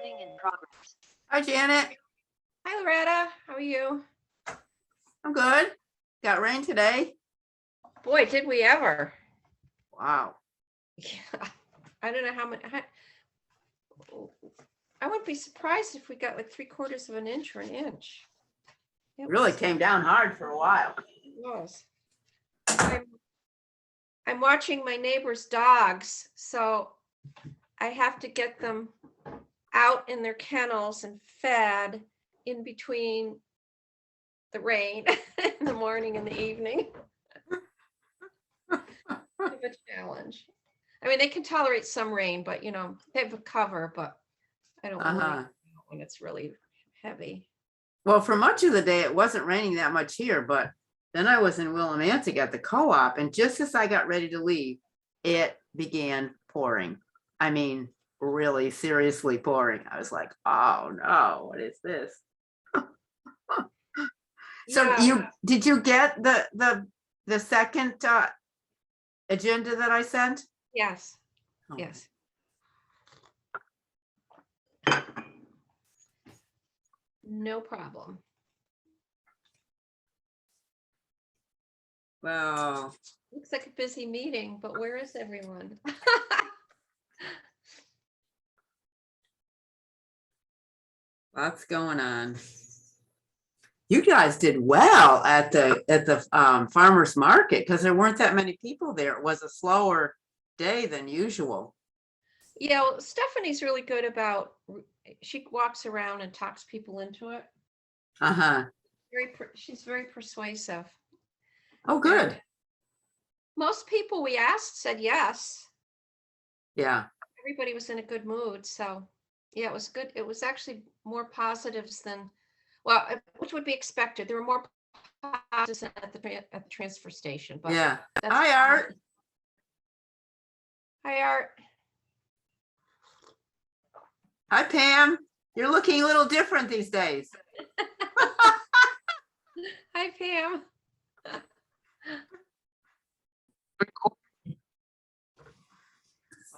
Recording in progress. Hi, Janet. Hi, Loretta. How are you? I'm good. Got rain today. Boy, did we ever. Wow. Yeah. I don't know how much. I wouldn't be surprised if we got like 3/4 of an inch or an inch. It really came down hard for a while. It was. I'm watching my neighbor's dogs, so I have to get them out in their kennels and fed in between the rain in the morning and the evening. Bit of a challenge. I mean, they can tolerate some rain, but you know, they have a cover, but I don't worry when it's really heavy. Well, for much of the day, it wasn't raining that much here, but then I was in Willimantic at the co-op, and just as I got ready to leave, it began pouring. I mean, really seriously pouring. I was like, oh no, what is this? So Yeah. did you get the second agenda that I sent? Yes. Oh. Yes. No problem. Well, Looks like a busy meeting, but where is everyone? lots going on. You guys did well at the farmers market because there weren't that many people there. It was a slower day than usual. Yeah, well, Stephanie's really good about, she walks around and talks people into it. Uh-huh. She's very persuasive. Oh, good. And most people we asked said yes. Yeah. Everybody was in a good mood, so yeah, it was good. It was actually more positives than, well, which would be expected. There were more positives at the transfer station, but Yeah. that's Hi, Art. Hi, Art. Hi, Pam. You're looking a little different these days. Hi, Pam.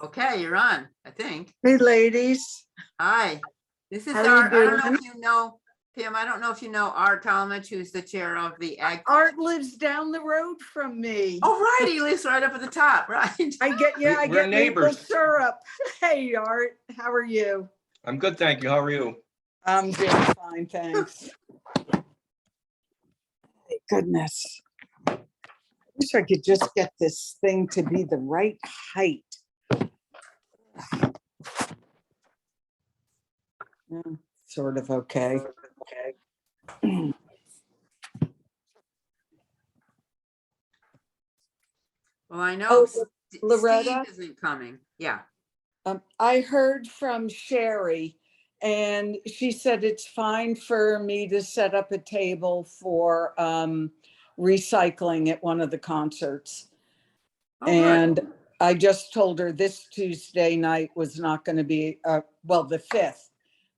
Okay, you're on, I think. Hey, ladies. Hi. This is How you Art. I don't know doing? if you know, Pam, I don't know if you know Art Talmadge, who's the chair of the Ag. Art lives down the road from me. Oh, right. He lives right up at the top, right? I get We're I get maple neighbors. syrup. Hey, Art, how are you? I'm good, thank you. How are you? I'm doing fine, thanks. Thank goodness. I wish I could just get this thing to be the right height. Sort of okay. Well, I know Oh, Loretta? Steve isn't coming. Yeah. I heard from Sherry, and she said it's fine for me to set up a table for recycling at one of the concerts. Oh, good. And I just told her this Tuesday night was not going to be, well, the 5th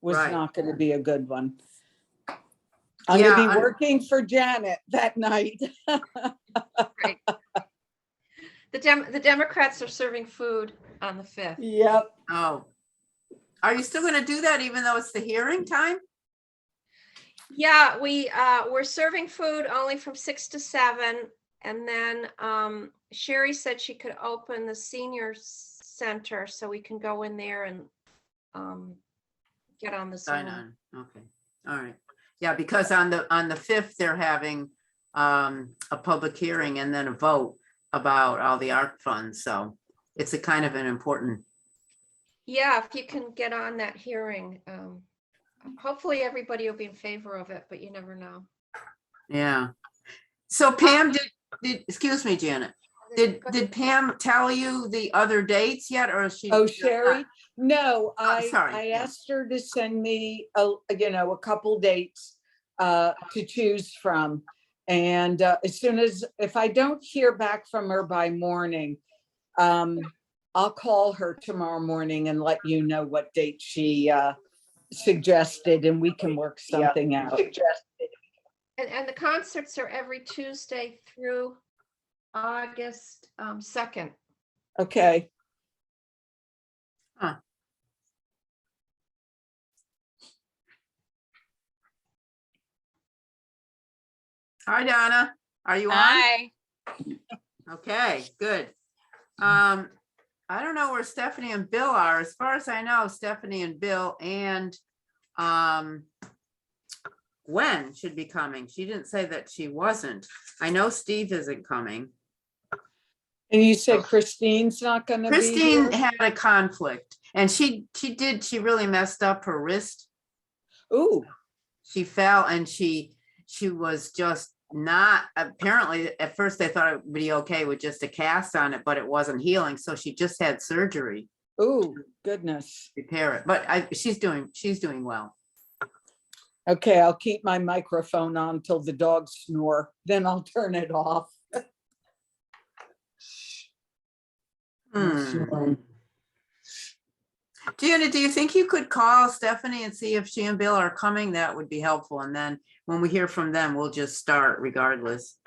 was Right. not going to be a good one. I'm going to be working for Janet that night. Right. The Democrats are serving food on the 5th. Yep. Oh, are you still going to do that even though it's the hearing time? Yeah, we're serving food only from 6 to 7, and then Sherry said she could open the senior center so we can go in there and get on the Sign Zoom. on. Okay. All right. Yeah, because on the 5th they're having a public hearing and then a vote about all the art funds. So it's a kind of an important. Yeah, if you can get on that hearing, hopefully everybody will be in favor of it, but you never know. Yeah. So Pam, did excuse me, Janet. Did Pam tell you the other dates yet, or is she? Oh, Sherry? No, sorry. I asked her to send me a couple dates to choose from. And as soon as, if I don't hear back from her by morning, I'll call her tomorrow morning and let you know what date she suggested, and we can work something out. And the concerts are every Tuesday through August 2nd. Okay. Huh. Hi, Donna. Are you on? Hi. Okay, good. I don't know where Stephanie and Bill are. As far as I know, Stephanie and Bill and Gwen should be coming. She didn't say that she wasn't. I know Steve isn't coming. And you said Christine's not gonna be Christine here? had a conflict and she really messed up her wrist. Ooh, She fell and she was just not, apparently at first they thought it would be okay with just a cast on it, but it wasn't healing. So she just had surgery ooh, goodness. to repair it. But she's doing well. Okay, I'll keep my microphone on till the dogs snore, then I'll turn it off. Hmm. Gina, do you think you could call Stephanie and see if she and Bill are coming? That would be helpful. And then when we hear from them, we'll just start regardless.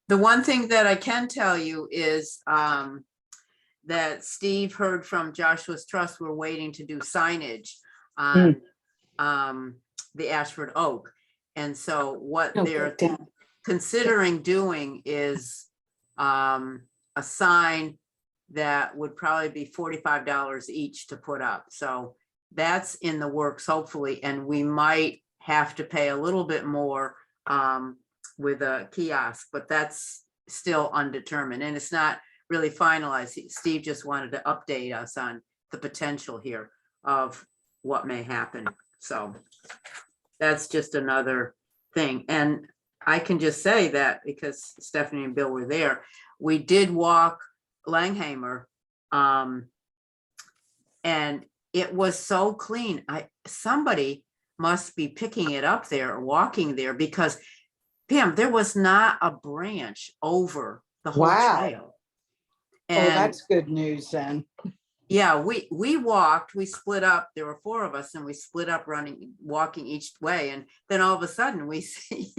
The one thing that I can tell you is that Steve heard from Joshua's Trust, we're waiting to do signage on the Ashford Oak. And so what Oh, they're good down. considering doing is a sign that would probably be $45 each to put up. So that's in the works, hopefully, and we might have to pay a little bit more with a kiosk, but that's still undetermined and it's not really finalized. Steve just wanted to update us on the potential here of what may happen. So that's just another thing. And I can just say that because Stephanie and Bill were there, we did walk Langhammer and it was so clean. Somebody must be picking it up there or walking there because Pam, there was not a branch over the whole Wow. trail. Oh, And that's good news then. yeah, we walked, we split up, there were 4 of us and we split up walking each way. And then all of a sudden we see,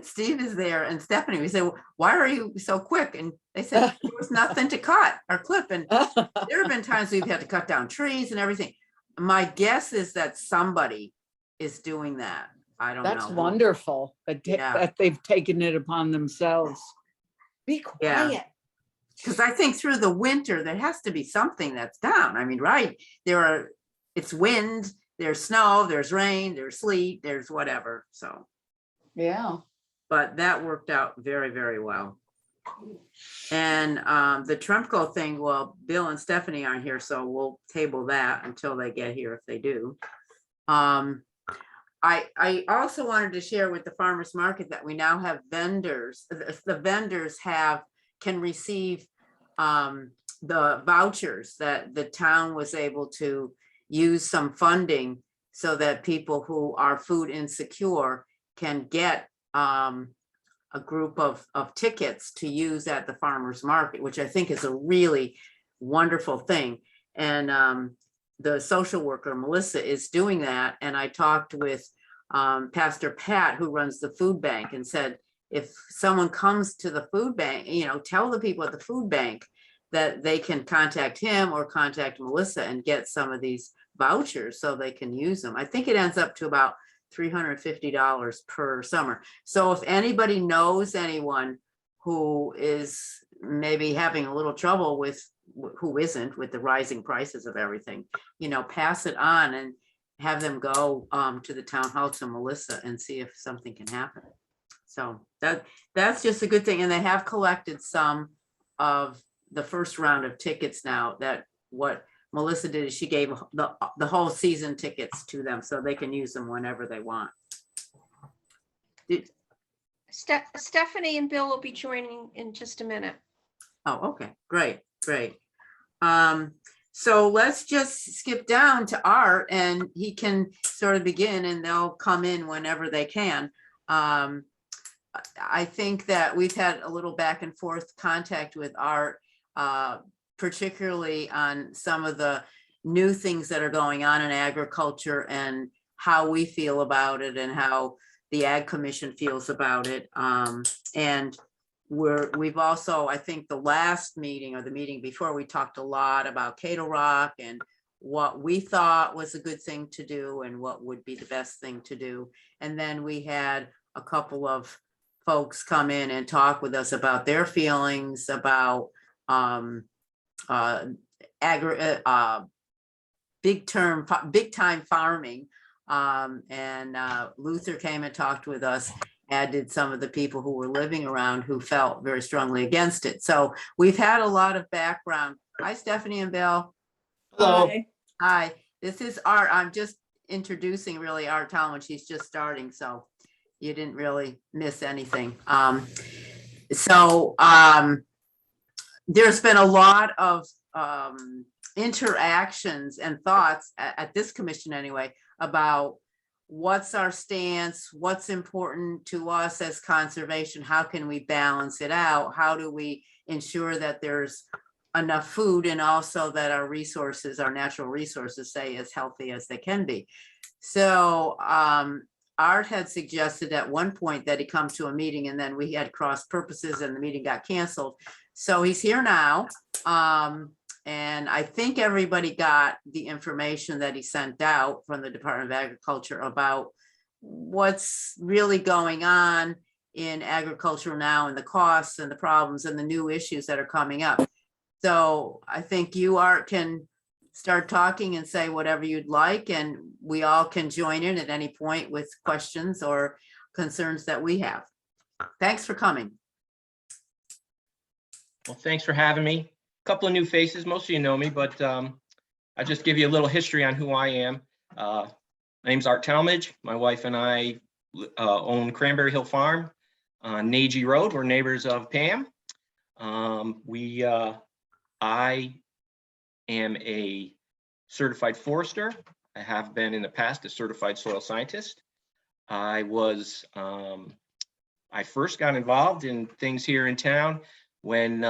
Steve is there and Stephanie, we say, well, why are you so quick? And they said, there was nothing to cut or clip. And there have been times we've had to cut down trees and everything. My guess is that somebody is doing that. I don't know. That's wonderful that they've taken it upon themselves. Be Yeah. quiet. Because I think through the winter, there has to be something that's down. I mean, right, it's wind, there's snow, there's rain, there's sleet, there's whatever, so. Yeah. But that worked out very, very well. And the Trumco thing, well, Bill and Stephanie aren't here, so we'll table that until they get here if they do. I also wanted to share with the farmers market that we now have vendors. The vendors can receive the vouchers that the town was able to use some funding so that people who are food insecure can get a group of tickets to use at the farmers market, which I think is a really wonderful thing. And the social worker, Melissa, is doing that. And I talked with Pastor Pat, who runs the food bank, and said, if someone comes to the food bank, tell the people at the food bank that they can contact him or contact Melissa and get some of these vouchers so they can use them. I think it ends up to about $350 per summer. So if anybody knows anyone who is maybe having a little trouble with, who isn't, with the rising prices of everything, pass it on and have them go to the town hall to Melissa and see if something can happen. So that's just a good thing. And they have collected some of the first round of tickets now. That what Melissa did is she gave the whole season tickets to them so they can use them whenever they want. Stephanie and Bill will be joining in just a minute. Oh, okay, great. So let's just skip down to Art and he can sort of begin and they'll come in whenever they can. I think that we've had a little back and forth contact with Art, particularly on some of the new things that are going on in agriculture and how we feel about it and how the Ag Commission feels about it. And we've also, I think the last meeting or the meeting before, we talked a lot about Cato Rock and what we thought was a good thing to do and what would be the best thing to do. And then we had a couple of folks come in and talk with us about their feelings about big time farming. And Luther came and talked with us, as did some of the people who were living around who felt very strongly against it. So we've had a lot of background. Hi, Stephanie and Bill. Hello. Hi. Hi, this is Art. I'm just introducing really Art Talman. She's just starting, so you didn't really miss anything. There's been a lot of interactions and thoughts at this commission anyway about what's our stance, what's important to us as conservation, how can we balance it out, how do we ensure that there's enough food and also that our resources, our natural resources, stay as healthy as they can be. So Art had suggested at one point that he come to a meeting, and then we had cross purposes and the meeting got canceled. So he's here now. And I think everybody got the information that he sent out from the Department of Agriculture about what's really going on in agriculture now and the costs and the problems and the new issues that are coming up. So I think you, Art, can start talking and say whatever you'd like, and we all can join in at any point with questions or concerns that we have. Thanks for coming. Well, thanks for having me. A couple of new faces. Most of you know me, but I'll just give you a little history on who I am. My name's Art Talmadge. My wife and I own Cranberry Hill Farm on Nagy Road. We're neighbors of Pam. I am a certified forester. I have been in the past a certified soil scientist. I first got involved in things here in town when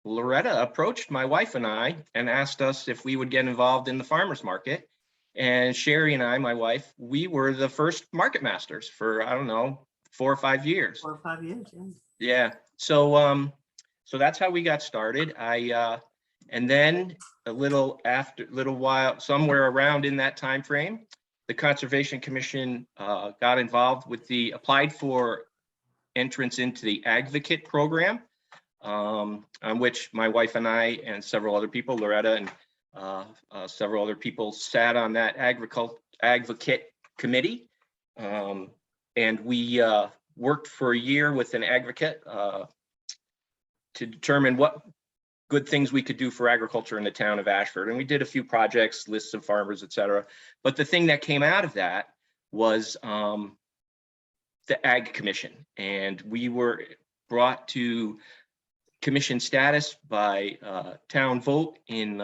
Loretta approached my wife and I and asked us if we would get involved in the farmers market. And Sherry and I, my wife, we were the first market masters for, I don't know, 4 or 5 years. 4 or 5 years, yeah. Yeah. So that's how we got started. And then a little while, somewhere around in that time frame, the Conservation Commission got involved with applied for entrance into the Advocate program, on which my wife and I and several other people, Loretta and several other people, sat on that Advocate committee. And we worked for a year with an advocate to determine what good things we could do for agriculture in the town of Ashford. And we did a few projects, lists of farmers, et cetera. But the thing that came out of that was the Ag Commission. And we were brought to commission status by town vote in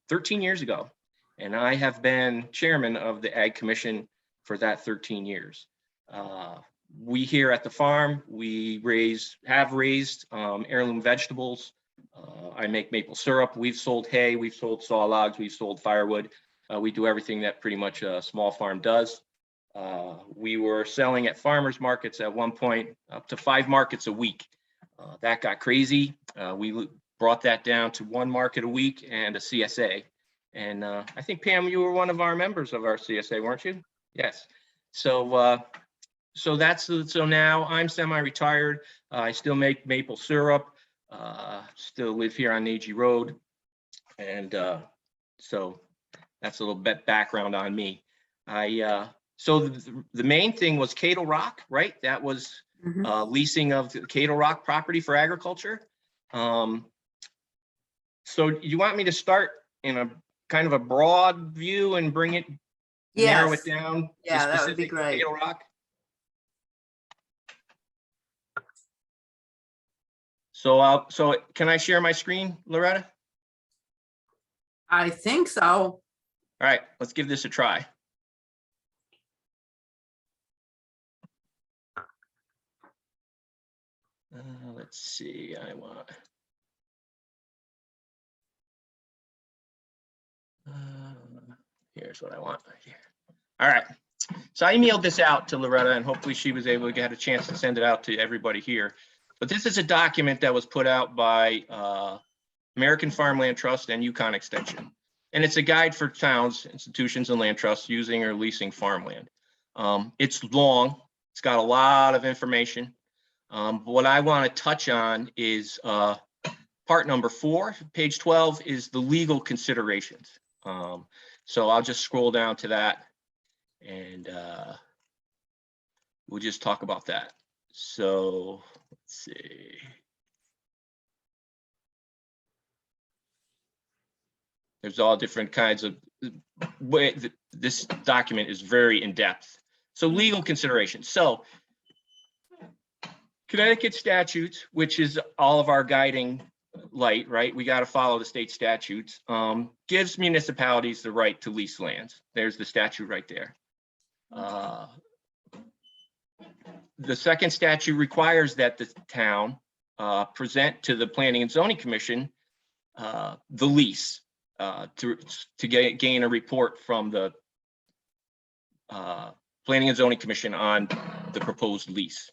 13 years ago. And I have been chairman of the Ag Commission for that 13 years. We here at the farm, we have raised heirloom vegetables. I make maple syrup. We've sold hay, we've sold saw logs, we've sold firewood. We do everything that pretty much a small farm does. We were selling at farmers markets at one point, up to 5 markets a week. That got crazy. We brought that down to 1 market a week and a CSA. And I think, Pam, you were one of our members of our CSA, weren't you? Yes. So now I'm semi-retired. I still make maple syrup. Still live here on Nagy Road. And so that's a little bit background on me. So the main thing was Cato Rock, right? That was leasing of the Cato Rock property for agriculture. So you want me to start in a kind of a broad view and bring it, narrow it down? Yeah, that would be great. Cato Rock. So can I share my screen, Loretta? I think so. All right, let's give this a try. Let's see, here's what I want right here. All right, So I emailed this out to Loretta, and hopefully she was able to get a chance to send it out to everybody here. But this is a document that was put out by American Farmland Trust and Yukon Extension. And it's a guide for towns, institutions, and land trusts using or leasing farmland. It's long. It's got a lot of information. What I want to touch on is part number 4, page 12, is the legal considerations. So I'll just scroll down to that, and we'll just talk about that. So let's see. There's all different kinds of way. This document is very in-depth. So legal considerations. So Connecticut statutes, which is all of our guiding light, right? We got to follow the state statutes. Gives municipalities the right to lease lands. There's the statute right there. The second statute requires that the town present to the Planning and Zoning Commission the lease to gain a report from the Planning and Zoning Commission on the proposed lease.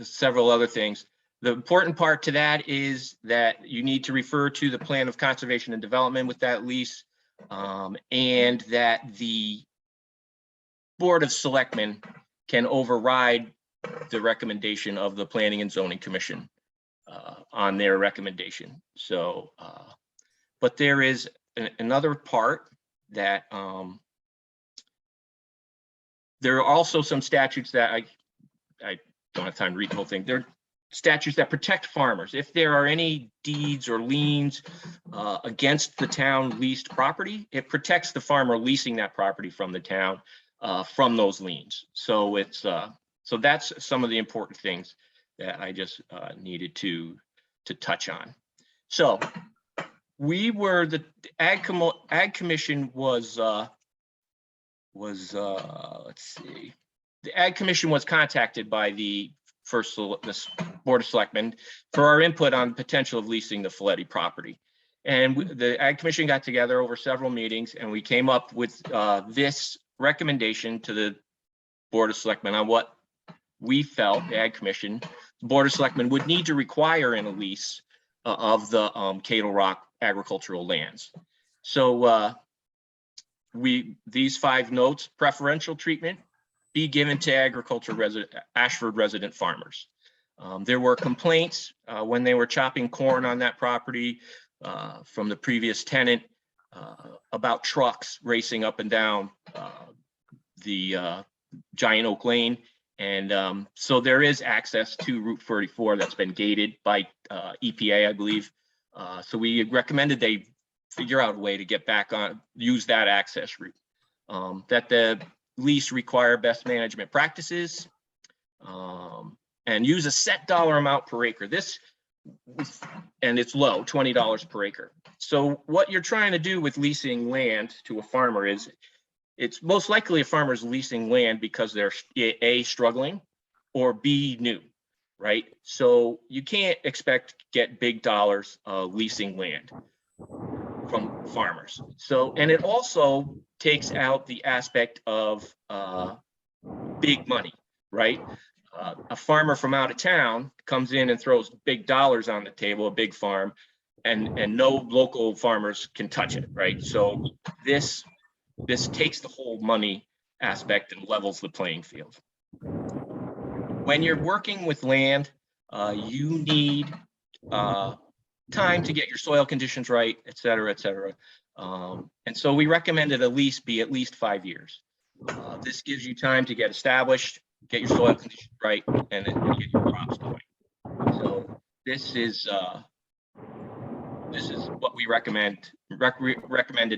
Several other things. The important part to that is that you need to refer to the plan of conservation and development with that lease, and that the Board of Selectmen can override the recommendation of the Planning and Zoning Commission on their recommendation. So, but there is another part that there are also some statutes that I don't have time to read the whole thing. There are statutes that protect farmers. If there are any deeds or liens against the town leased property, it protects the farmer leasing that property from the town from those liens. So it's so that's some of the important things that I just needed to touch on. So we were the Ag Commission was let's see, the Ag Commission was contacted by the Board of Selectmen for our input on the potential of leasing the Folletti property. And the Ag Commission got together over several meetings, and we came up with this recommendation to the Board of Selectmen on what we felt, the Ag Commission, the Board of Selectmen would need to require in a lease of the Cadle Rock agricultural lands. So these 5 notes: preferential treatment be given to Ashford resident farmers. There were complaints when they were chopping corn on that property from the previous tenant about trucks racing up and down the Giant Oak Lane. And so there is access to Route 34 that's been gated by EPA, I believe. So we recommended they figure out a way to get back on, use that access route. That the lease require best management practices, and use a set dollar amount per acre. This, and it's low, $20 per acre. So what you're trying to do with leasing land to a farmer is, it's most likely a farmer's leasing land because they're A, struggling, or B, new, right? So you can't expect to get big dollars leasing land from farmers. So, and it also takes out the aspect of big money, right? A farmer from out of town comes in and throws big dollars on the table, a big farm, and no local farmers can touch it, right? So this takes the whole money aspect and levels the playing field. When you're working with land, you need time to get your soil conditions right, et cetera, et cetera. And so we recommended a lease be at least 5 years. This gives you time to get established, get your soil conditions right, and then get your crops going. So this is what we recommended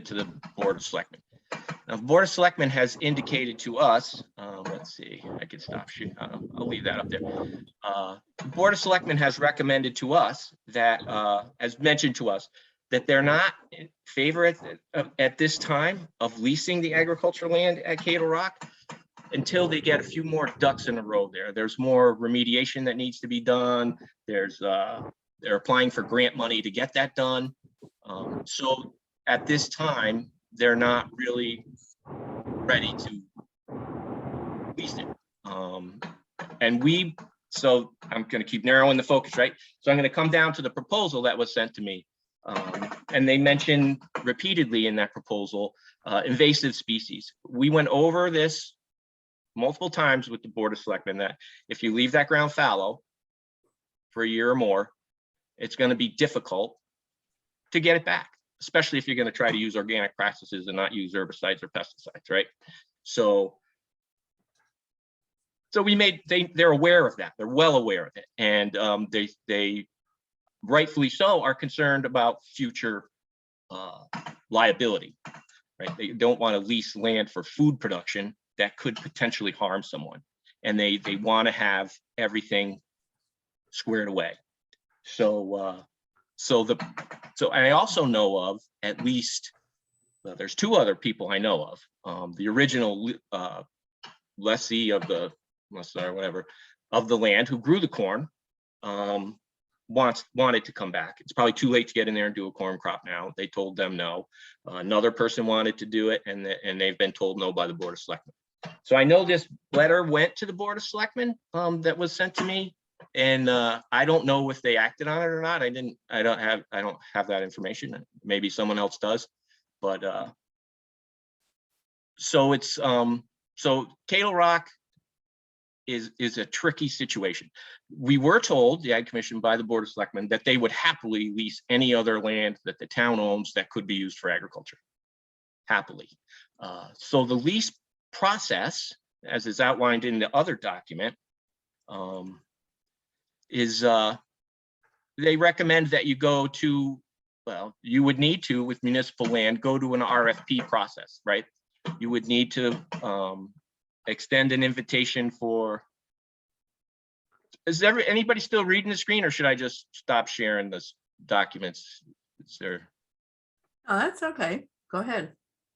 to the Board of Selectmen. Now, the Board of Selectmen has indicated to us, let's see, I can stop shooting. I'll leave that up there. The Board of Selectmen has recommended to us that, as mentioned to us, that they're not in favor at this time of leasing the agricultural land at Cadle Rock until they get a few more ducks in a row there. There's more remediation that needs to be done. There's they're applying for grant money to get that done. So at this time, they're not really ready to lease it. And so I'm going to keep narrowing the focus, right? So I'm going to come down to the proposal that was sent to me. And they mentioned repeatedly in that proposal, invasive species. We went over this multiple times with the Board of Selectmen, that if you leave that ground fallow for a year or more, it's going to be difficult to get it back, especially if you're going to try to use organic practices and not use herbicides or pesticides, right? So they're aware of that. They're well aware of it, and they rightfully so are concerned about future liability, right? They don't want to lease land for food production that could potentially harm someone, and they want to have everything squared away. So I also know of at least, well, there's two other people I know of. The original lessee of the land who grew the corn wanted to come back. It's probably too late to get in there and do a corn crop now. They told them no. Another person wanted to do it, and they've been told no by the Board of Selectmen. So I know this letter went to the Board of Selectmen that was sent to me, and I don't know if they acted on it or not. I don't have that information. Maybe someone else does, but so it's so Cattle Rock is a tricky situation. We were told, the Ag Commission, by the Board of Selectmen, that they would happily lease any other land that the town owns that could be used for agriculture, happily. So the lease process, as is outlined in the other document, is they recommend that you go to, well, you would need to, with municipal land, go to an RFP process, right? You would need to extend an invitation for, is anybody still reading the screen, or should I just stop sharing this documents? Is there? Oh, that's okay. Go ahead.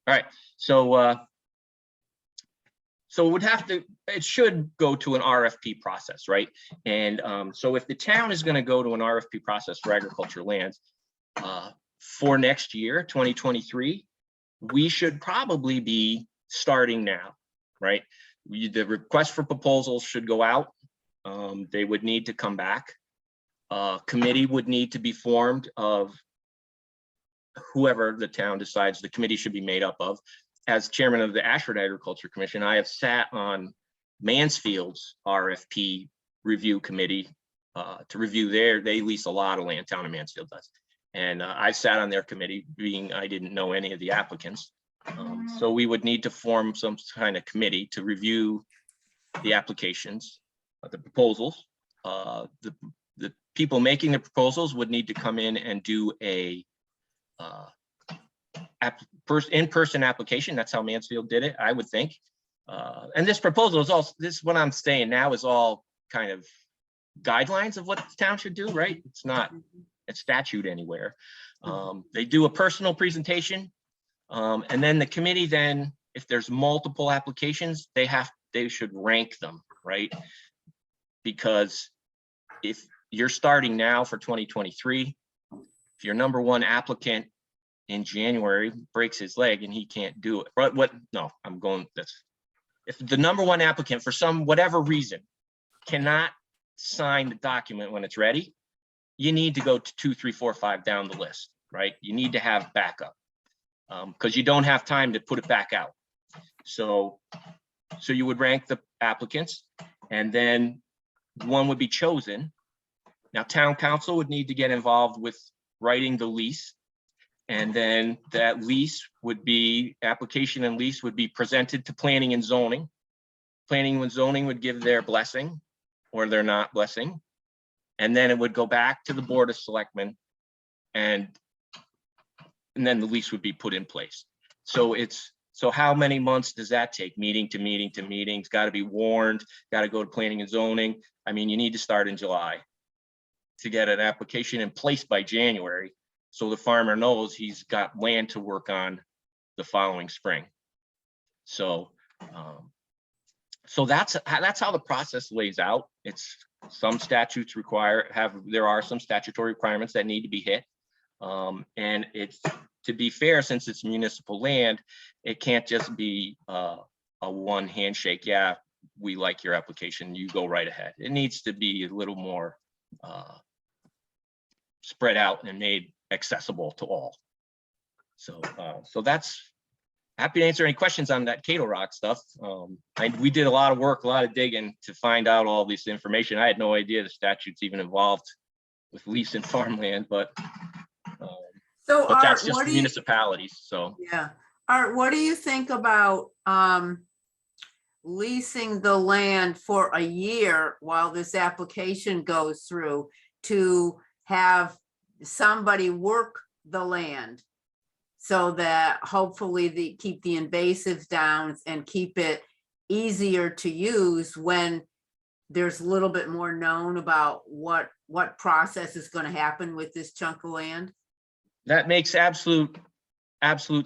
All right, so it should go to an RFP process, right? And so if the town is going to go to an RFP process for agriculture lands for next year, 2023, we should probably be starting now, right? The request for proposals should go out. They would need to come back. Committee would need to be formed of whoever the town decides the committee should be made up of. As chairman of the Ashford Agriculture Commission, I have sat on Mansfield's RFP review committee to review they lease a lot of land, town of Mansfield does. And I sat on their committee, being I didn't know any of the applicants. So we would need to form some kind of committee to review the applications, the proposals. The people making the proposals would need to come in and do a in-person application. That's how Mansfield did it, I would think. And this proposal is all, this what I'm saying now is all kind of guidelines of what the town should do, right? It's not a statute anywhere. They do a personal presentation, and then the committee, then if there's multiple applications, they should rank them, right? Because if you're starting now for 2023, if your number one applicant in January breaks his leg and he can't do it, if the number one applicant for whatever reason cannot sign the document when it's ready, you need to go to 2, 3, 4, 5 down the list, right? You need to have backup because you don't have time to put it back out. So you would rank the applicants, and then one would be chosen. Now, town council would need to get involved with writing the lease, and then that lease would be, application and lease would be presented to planning and zoning. Planning and zoning would give their blessing or their not blessing, and then it would go back to the Board of Selectmen, and then the lease would be put in place. So how many months does that take? Meeting to meeting to meetings, got to be warned, got to go to planning and zoning. I mean, you need to start in July to get an application in place by January, so the farmer knows he's got land to work on the following spring. So that's how the process lays out. It's some statutes there are some statutory requirements that need to be hit, and to be fair, since it's municipal land, it can't just be a one handshake. Yeah, we like your application, you go right ahead. It needs to be a little more spread out and made accessible to all. So, so that's, happy to answer any questions on that Cato Rock stuff. We did a lot of work, a lot of digging to find out all this information. I had no idea the statute's even involved with lease and farmland, but So that's Art, just what do you, municipalities. So yeah, Art, what do you think about leasing the land for a year while this application goes through, to have somebody work the land so that hopefully they keep the invasives down and keep it easier to use when there's a little bit more known about what process is going to happen with this chunk of land? that makes absolute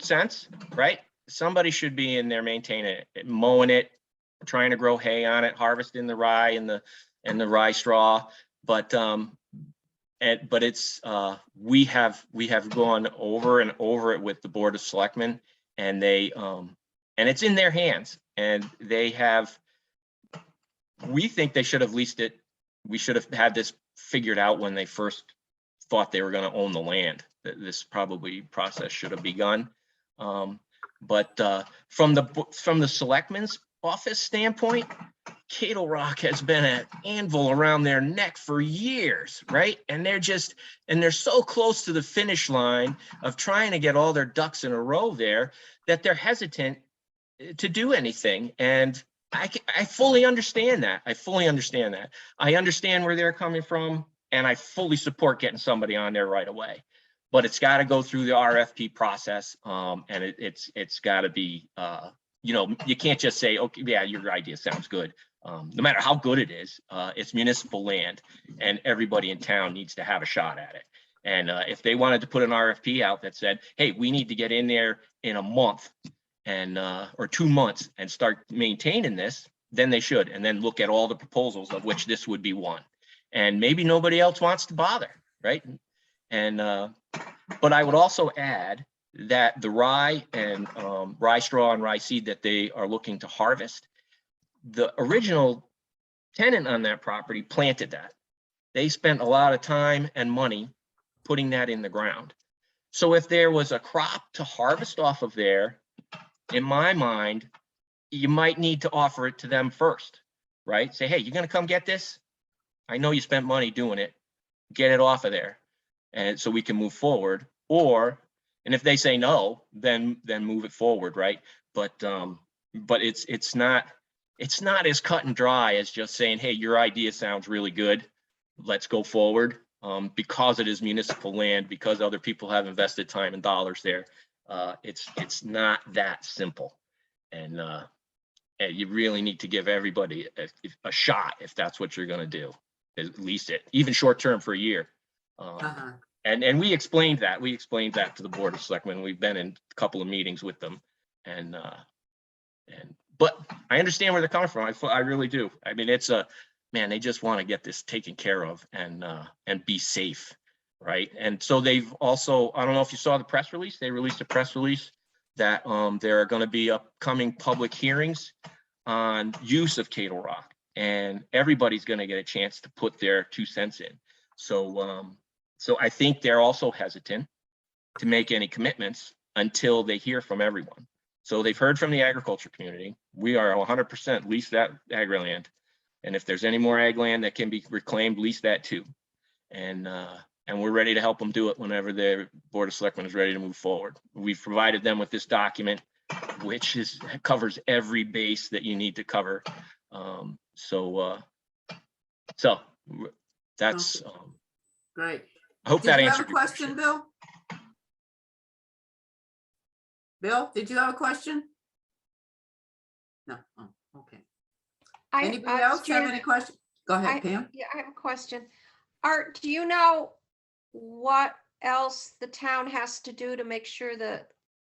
sense, right? Somebody should be in there maintaining it, mowing it, trying to grow hay on it, harvesting the rye and the rye straw. But it's we have gone over and over it with the Board of Selectmen, and they and it's in their hands, and they have, we think they should have leased it. We should have had this figured out when they first thought they were going to own the land. This probably process should have begun. But from the Selectmen's office standpoint, Cato Rock has been an anvil around their neck for years, right? And they're so close to the finish line of trying to get all their ducks in a row there that they're hesitant to do anything. And I fully understand that. I understand where they're coming from, and I fully support getting somebody on there right away. But it's got to go through the RFP process, and it's got to be, you can't just say, okay, yeah, your idea sounds good. No matter how good it is, it's municipal land, and everybody in town needs to have a shot at it. And if they wanted to put an RFP out that said, hey, we need to get in there in a month and or 2 months and start maintaining this, then they should, and then look at all the proposals, of which this would be one. And maybe nobody else wants to bother, right? And but I would also add that the rye and rye straw and rye seed that they are looking to harvest, the original tenant on that property planted that. They spent a lot of time and money putting that in the ground. So if there was a crop to harvest off of there, in my mind, you might need to offer it to them first, right? Say, hey, you're going to come get this? I know you spent money doing it. Get it off of there, and so we can move forward. Or, and if they say no, then move it forward, right? But it's not as cut and dry as just saying, hey, your idea sounds really good, let's go forward. Because it is municipal land, because other people have invested time and dollars there. It's not that simple, and you really need to give everybody a shot if that's what you're going to do. At least even short term for a year. And we explained that. To the Board of Selectmen. We've been in a couple of meetings with them, but I understand where they're coming from. I really do. I mean, man, they just want to get this taken care of and be safe, right? And so they've also, I don't know if you saw the press release. They released a press release that there are going to be upcoming public hearings on use of Cato Rock, and everybody's going to get a chance to put their 2 cents in. So I think they're also hesitant to make any commitments until they hear from everyone. So they've heard from the agriculture community. We are 100% lease that ag land. And if there's any more ag land that can be reclaimed, lease that too. And we're ready to help them do it whenever their Board of Selectmen is ready to move forward. We've provided them with this document, which covers every base that you need to cover. So that's Great. I hope that Did you have answered a your question, Bill? Bill, did you have a question? No. Oh, okay. Anybody else have any questions? Go ahead, Pam. Yeah, I have a question. Art, do you know what else the town has to do to make sure that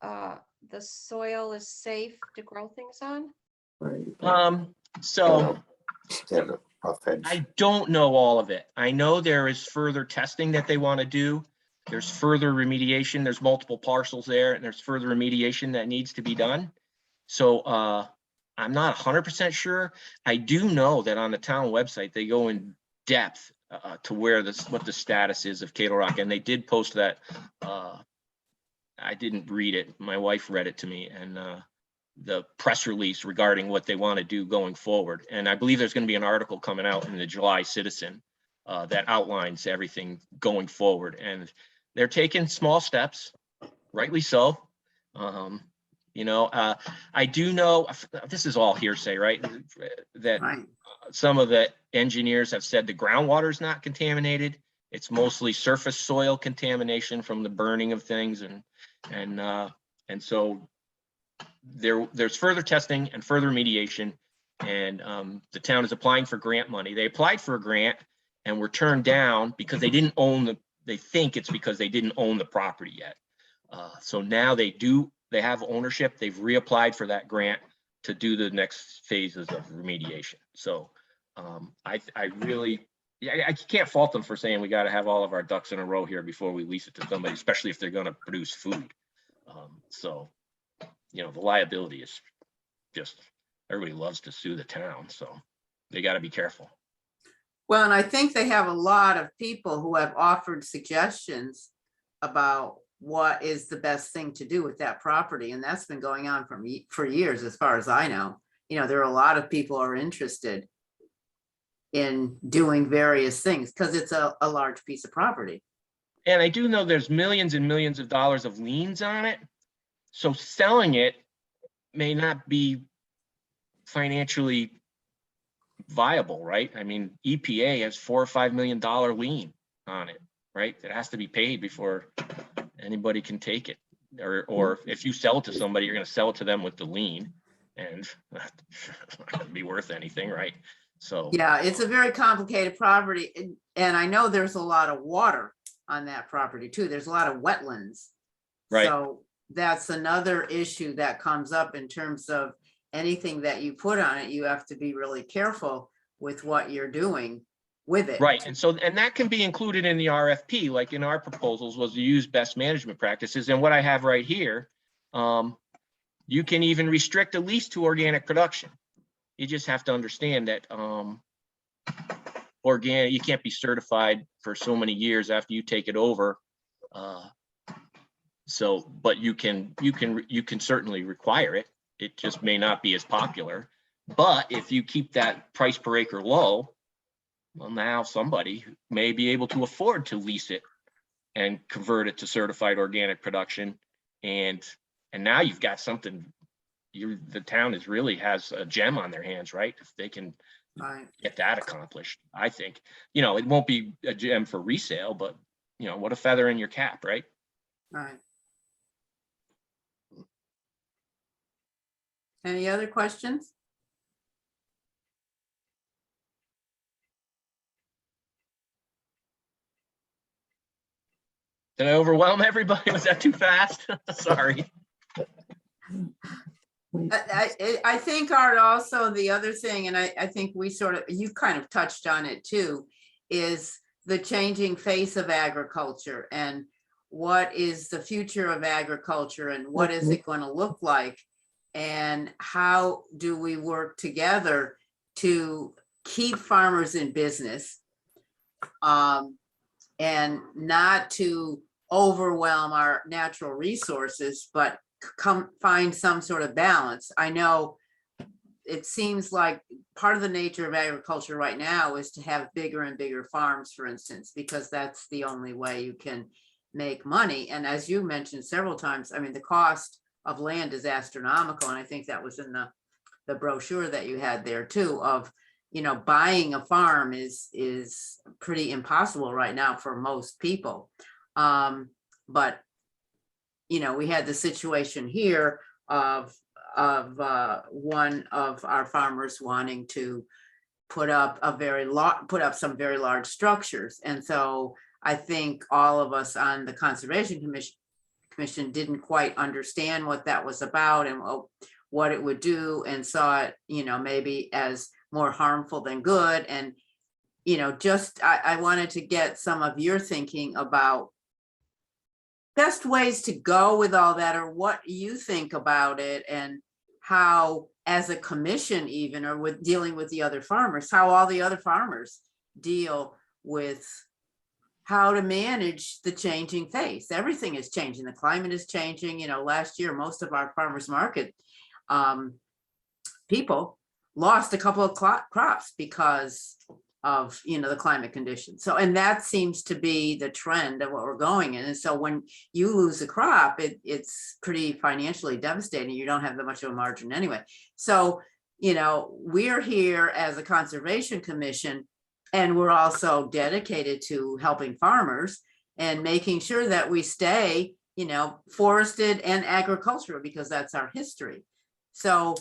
the soil is safe to grow things on? So I don't know all of it. I know there is further testing that they want to do there's further remediation. There's multiple parcels there, and there's further remediation that needs to be done. So I'm not 100% sure. I do know that on the town website, they go in depth to where what the status is of Cato Rock, and they did post that. I didn't read it. My wife read it to me, and the press release regarding what they want to do going forward. And I believe there's going to be an article coming out in the July Citizen that outlines everything going forward. And they're taking small steps, rightly so. You know, I do know, this is all hearsay, right? That Right. some of the engineers have said the groundwater is not contaminated. It's mostly surface soil contamination from the burning of things. And so there's further testing and further remediation, and the town is applying for grant money. They applied for a grant and were turned down because they didn't own they think it's because they didn't own the property yet. So now they have ownership. They've reapplied for that grant to do the next phases of remediation. So I can't fault them for saying we got to have all of our ducks in a row here before we lease it to somebody, especially if they're going to produce food. So, you know, the liability is just, everybody loves to sue the town, so they got to be careful. Well, and I think they have a lot of people who have offered suggestions about what is the best thing to do with that property. And that's been going on for years, as far as I know. You know, there are a lot of people who are interested in doing various things because it's a large piece of property. And I do know there's millions and millions of dollars of liens on it. So selling it may not be financially viable, right? I mean, EPA has $4 or $5 million lien on it, right? It has to be paid before anybody can take it. Or if you sell it to somebody, you're going to sell it to them with the lien, and it's not going to be worth anything, right? So yeah, it's a very complicated property, and I know there's a lot of water on that property too. There's a lot of wetlands. Right. So that's another issue that comes up in terms of anything that you put on it. You have to be really careful with what you're doing with it. Right. And that can be included in the RFP, like in our proposals, was to use best management practices. And what I have right here, you can even restrict a lease to organic production. You just have to understand that organic, you can't be certified for so many years after you take it over. But you can certainly require it. It just may not be as popular. But if you keep that price per acre low, well, now somebody may be able to afford to lease it and convert it to certified organic production. And now you've got something, the town really has a gem on their hands, right? If they can get that accomplished, I think, you know, it won't be a gem for resale, but you know, what a feather in your cap, right? Right. Any other questions? Did I overwhelm everybody? Was that too fast? Sorry. I think, Art, also the other thing, and I think you kind of touched on it too, is the changing face of agriculture and what is the future of agriculture and what is it going to look like, and how do we work together to keep farmers in business and not to overwhelm our natural resources, but find some sort of balance. I know it seems like part of the nature of agriculture right now is to have bigger and bigger farms, for instance, because that's the only way you can make money. And as you mentioned several times, I mean, the cost of land is astronomical. And I think that was in the brochure that you had there too, of, you know, buying a farm is pretty impossible right now for most people. But you know, we had the situation here of one of our farmers wanting to put up some very large structures. And so I think all of us on the Conservation Commission didn't quite understand what that was about and what it would do, and saw it, you know, maybe as more harmful than good. And, you know, just I wanted to get some of your thinking about best ways to go with all that, or what you think about it, and how, as a commission even, or with dealing with the other farmers, how all the other farmers deal with how to manage the changing face. Everything is changing. The climate is changing. You know, last year, most of our farmers market people lost a couple of crops because of, you know, the climate conditions. So, and that seems to be the trend of what we're going in. And so when you lose a crop, it's pretty financially devastating. You don't have that much of a margin anyway. So, you know, we're here as a conservation commission, and we're also dedicated to helping farmers and making sure that we stay, you know, forested and agricultural, because that's our history. So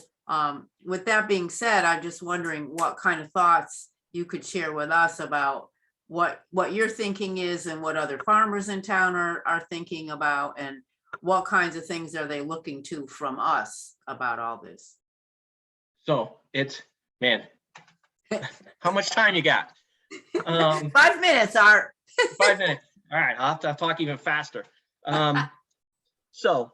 with that being said, I'm just wondering what kind of thoughts you could share with us about what your thinking is, and what other farmers in town are thinking about, and what kinds of things are they looking to from us about all this. So it's, man, how much time you got? 5 minutes, Art. 5 minutes. All right, I'll have to talk even faster. So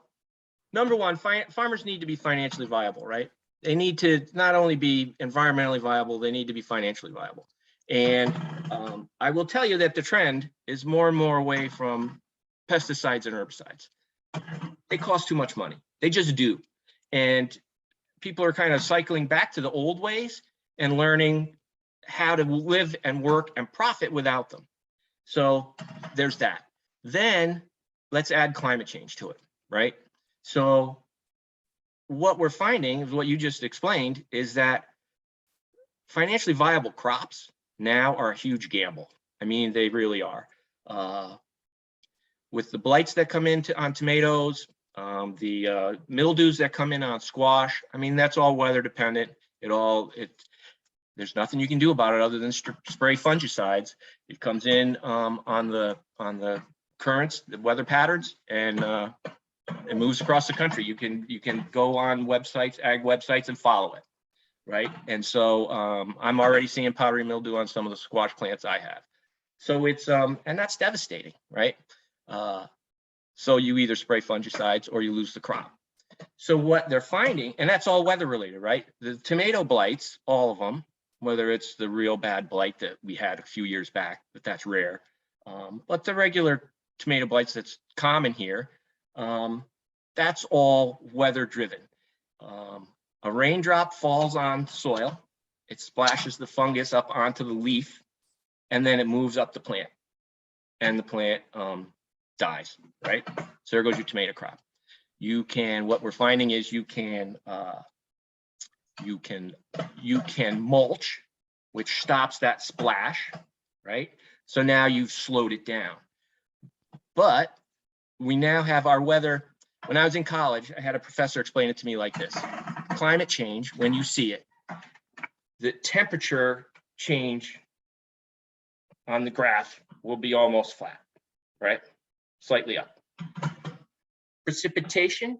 number one, farmers need to be financially viable, right? They need to not only be environmentally viable, they need to be financially viable. And I will tell you that the trend is more and more away from pesticides and herbicides. They cost too much money. They just do. And people are kind of cycling back to the old ways and learning how to live and work and profit without them. So there's that. Then let's add climate change to it, right? So what we're finding is what you just explained, is that financially viable crops now are a huge gamble. I mean, they really are. With the blights that come in on tomatoes, the mildews that come in on squash, I mean, that's all weather dependent. There's nothing you can do about it other than spray fungicides. It comes in on the currents, the weather patterns, and it moves across the country. You can go on websites, ag websites, and follow it, right? And so I'm already seeing powdery mildew on some of the squash plants I have. So it's and that's devastating, right? So you either spray fungicides or you lose the crop. So what they're finding, and that's all weather related, right? The tomato blights, all of them, whether it's the real bad blight that we had a few years back, but that's rare. But the regular tomato blights that's common here, that's all weather driven. A raindrop falls on soil, it splashes the fungus up onto the leaf, and then it moves up the plant, and the plant dies, right? So there goes your tomato crop. What we're finding is you can mulch, which stops that splash, right? So now you've slowed it down. But we now have our weather. When I was in college, I had a professor explain it to me like this. Climate change, when you see it, the temperature change on the graph will be almost flat, right? Slightly up. Precipitation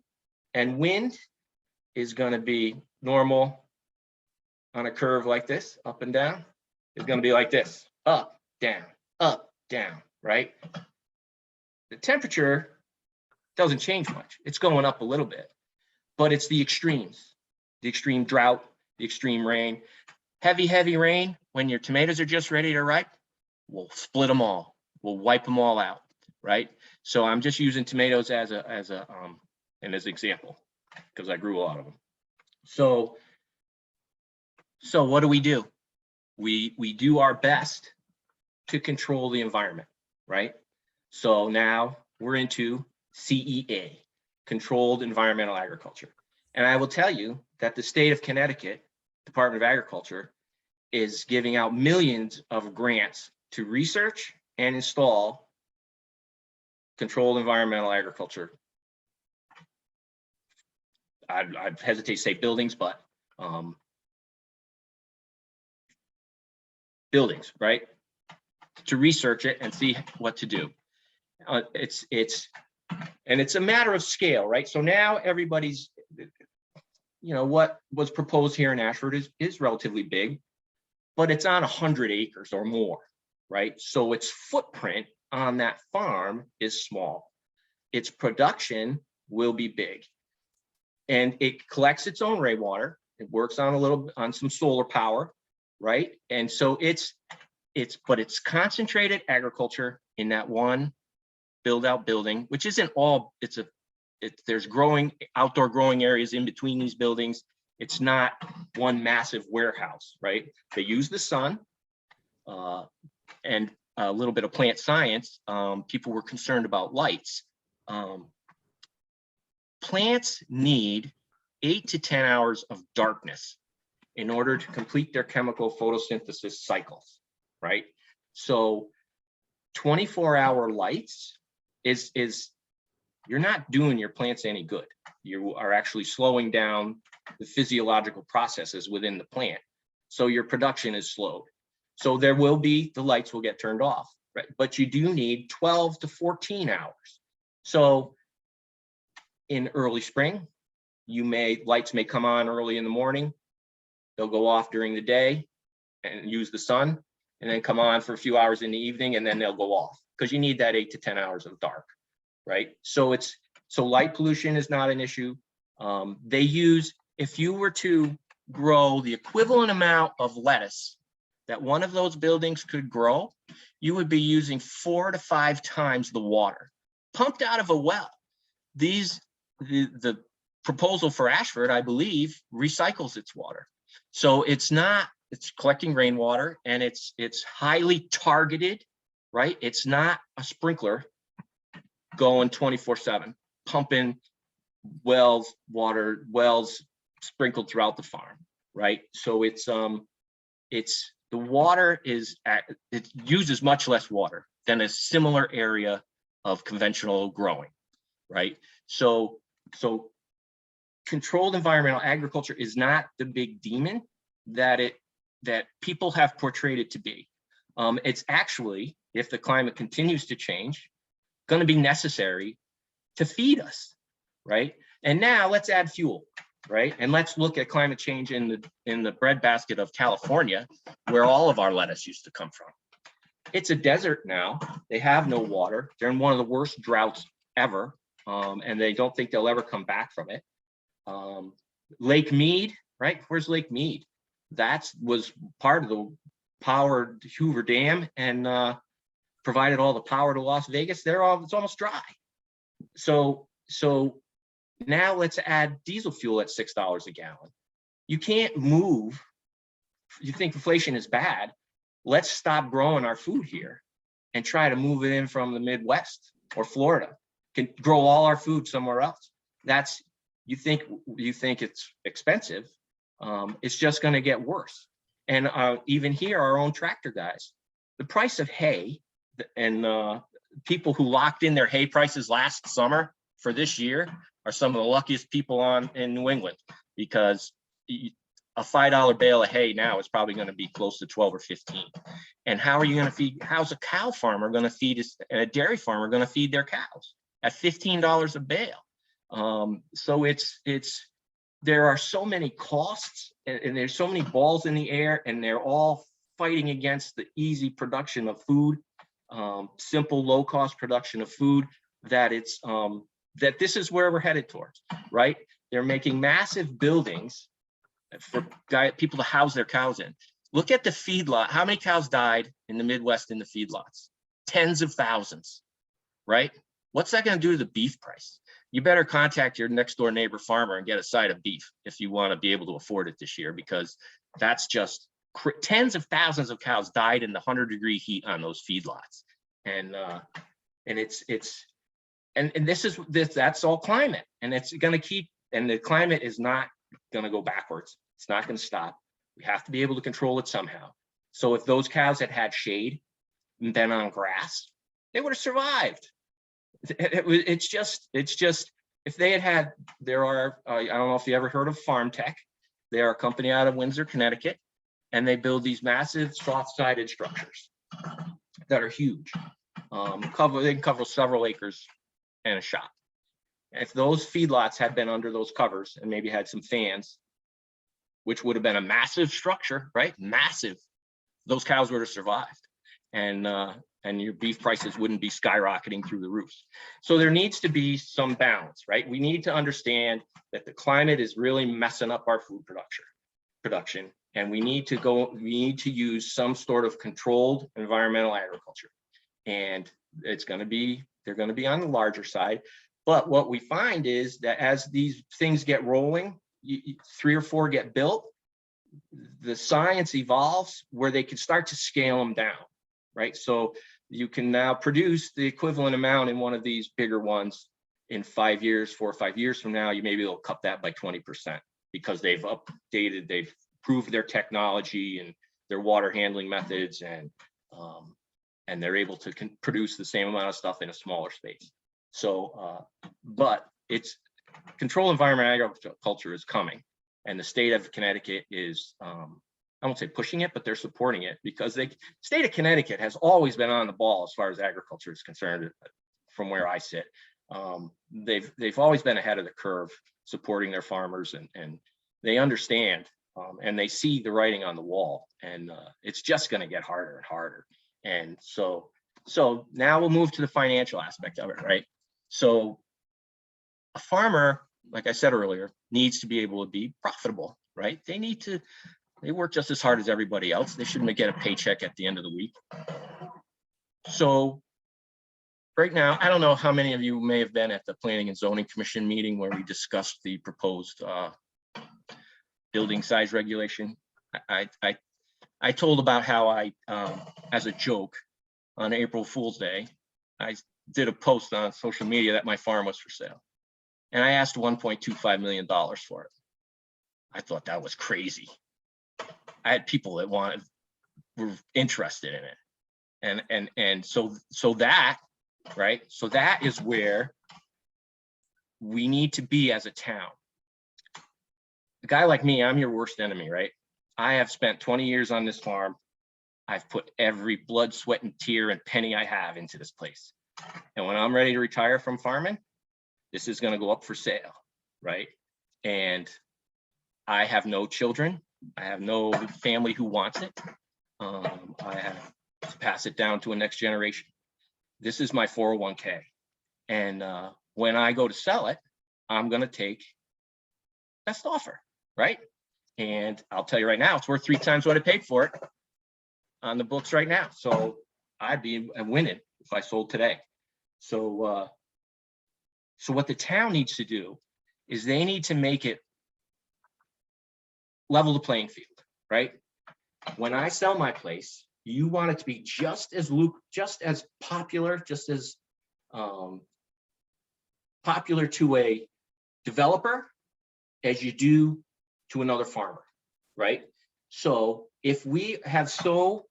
and wind is going to be normal on a curve like this, up and down. It's going to be like this, up, down, right? The temperature doesn't change much. It's going up a little bit, but it's the extremes, the extreme drought, the extreme rain. Heavy rain, when your tomatoes are just ready to ripe, we'll split them all. We'll wipe them all out, right? So I'm just using tomatoes as an example because I grew a lot of them. So what do? We do our best to control the environment, right? So now we're into CEA, Controlled Environmental Agriculture. And I will tell you that the state of Connecticut Department of Agriculture is giving out millions of grants to research and install controlled environmental agriculture. I'd hesitate to say buildings, but buildings, right? To research it and see what to do. It's a matter of scale, right? So now everybody's, what was proposed here in Ashford is relatively big, but it's on 100 acres or more, right? So its footprint on that farm is small. its production will be big. And it collects its own rainwater. It works on some solar power, right? And so it's concentrated agriculture in that one build out building, which isn't all, there's outdoor growing areas in between these buildings. It's not one massive warehouse, right? They use the sun and a little bit of plant science. People were concerned about lights. Plants need 8 to 10 hours of darkness in order to complete their chemical photosynthesis cycles, right? So 24-hour lights is you're not doing your plants any good. You are actually slowing down the physiological processes within the plant. So your production is slowed. So the lights will get turned off, right? But you do need 12 to 14 hours. So in early spring, lights may come on early in the morning. They'll go off during the day and use the sun, and then come on for a few hours in the evening, and then they'll go off because you need that 8 to 10 hours of dark, right? So light pollution is not an issue. If you were to grow the equivalent amount of lettuce that one of those buildings could grow, you would be using 4 to 5 times the water pumped out of a well. The proposal for Ashford, I believe, recycles its water. So it's collecting rainwater, and it's highly targeted, right? It's not a sprinkler going 24/7, pumping wells sprinkled throughout the farm, right? So the water it uses much less water than a similar area of conventional growing, right? So controlled environmental agriculture is not the big demon that people have portrayed it to be. It's actually, if the climate continues to change, going to be necessary to feed us, right? And now let's add fuel, right? And let's look at climate change in the breadbasket of California, where all of our lettuce used to come from. It's a desert now. They have no water. They're in one of the worst droughts ever, and they don't think they'll ever come back from it. Lake Mead, right? Where's Lake Mead? That was part of the powered Hoover Dam and provided all the power to Las Vegas. It's almost dry. So now let's add diesel fuel at $6 a gallon. You can't move. You think inflation is bad? Let's stop growing our food here and try to move it in from the Midwest or Florida. Can grow all our food somewhere else. You think it's expensive. It's just going to get worse. And even here, our own tractor guys, the price of hay, and people who locked in their hay prices last summer for this year are some of the luckiest people in New England, because a $5 bale of hay now is probably going to be close to 12 or 15. And how's a cow farmer going to feed and a dairy farmer going to feed their cows at $15 a bale? So there are so many costs, and there's so many balls in the air, and they're all fighting against the easy production of food, simple, low cost production of food, that this is where we're headed towards, right? They're making massive buildings for people to house their cows in. Look at the feedlot. How many cows died in the Midwest in the feedlots? Tens of thousands, right? What's that going to do to the beef price? You better contact your next door neighbor farmer and get a side of beef if you want to be able to afford it this year, because that's just tens of thousands of cows died in the 100-degree heat on those feedlots. And that's all climate, and it's going to keep, and the climate is not going to go backwards. It's not going to stop. We have to be able to control it somehow. So if those cows had shade and been on grass, they would have survived. It's just if they had I don't know if you ever heard of Farm Tech. They are a company out of Windsor, Connecticut, and they build these massive soft-sided structures that are huge. They can cover several acres and a shop. If those feedlots had been under those covers and maybe had some fans, which would have been a massive structure, right? Massive. Those cows would have survived. And and your beef prices wouldn't be skyrocketing through the roofs. So there needs to be some balance, right? We need to understand that the climate is really messing up our food production, and we need to use some sort of controlled environmental agriculture. And they're going to be on the larger side. But what we find is that as these things get rolling, 3 or 4 get built, the science evolves where they can start to scale them down, right? So you can now produce the equivalent amount in one of these bigger ones in 5 years, 4 or 5 years from now, you maybe will cut that by 20% because they've updated, they've improved their technology and their water handling methods, and they're able to produce the same amount of stuff in a smaller space. So, but it's controlled environment agriculture is coming, and the state of Connecticut is, I won't say pushing it, but they're supporting it, because the state of Connecticut has always been on the ball as far as agriculture is concerned. From where I sit, they've always been ahead of the curve, supporting their farmers, and they understand, and they see the writing on the wall, and it's just going to get harder and harder. And so now we'll move to the financial aspect of it, right? So a farmer, like I said earlier, needs to be able to be profitable, right? They work just as hard as everybody else. They shouldn't get a paycheck at the end of the week. So right now, I don't know how many of you may have been at the Planning and Zoning Commission meeting where we discussed the proposed building size regulation. I told about how I, as a joke, on April Fool's Day, I did a post on social media that my farm was for sale, and I asked $1.25 million for it. I thought that was crazy. I had people that were interested in it, and so that, right? So that is where we need to be as a town. A guy like me, I'm your worst enemy, right? I have spent 20 years on this farm. I've put every blood, sweat, and tear and penny I have into this place. And when I'm ready to retire from farming, this is going to go up for sale, right? And I have no children. I have no family who wants it. I have to pass it down to a next generation. This is my 401k. And when I go to sell it, I'm going to take best offer, right? And I'll tell you right now, it's worth 3 times what I paid for it on the books right now. So I'd be winning if I sold today. So what the town needs to do is they need to make it level the playing field, right? When I sell my place, you want it to be just as popular, just as popular to a developer as you do to another farmer, right? So if we have so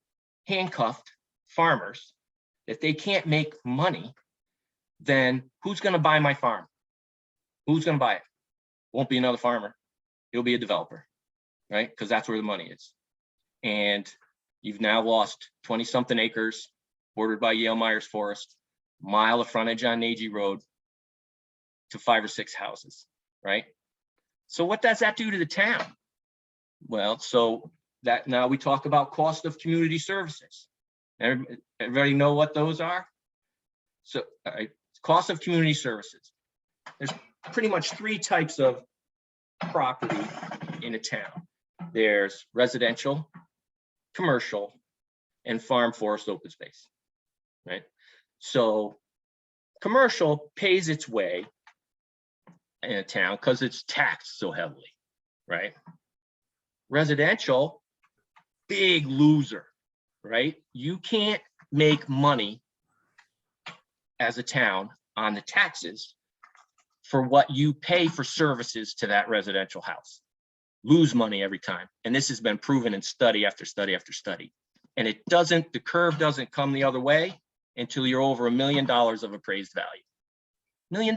handcuffed farmers that they can't make money, then who's going to buy my farm? Who's going to buy it? Won't be another farmer. It'll be a developer, right? Because that's where the money is. And you've now lost 20-something acres bordered by Yale Myers Forest, mile of frontage on Nagy Road to 5 or 6 houses, right? So what does that do to the town? Well, so that now we talk about cost of community services. Everybody know what those are? So cost of community services. There's pretty much 3 types of property in a town. There's residential, commercial, and farm, forest, open space, right? So commercial pays its way in a town because it's taxed so heavily, right? Residential, big loser, right? You can't make money as a town on the taxes for what you pay for services to that residential house. Lose money every time. And this has been proven in study after study after study. And it doesn't, the curve doesn't come the other way until you're over $1 million of appraised value. $1 million.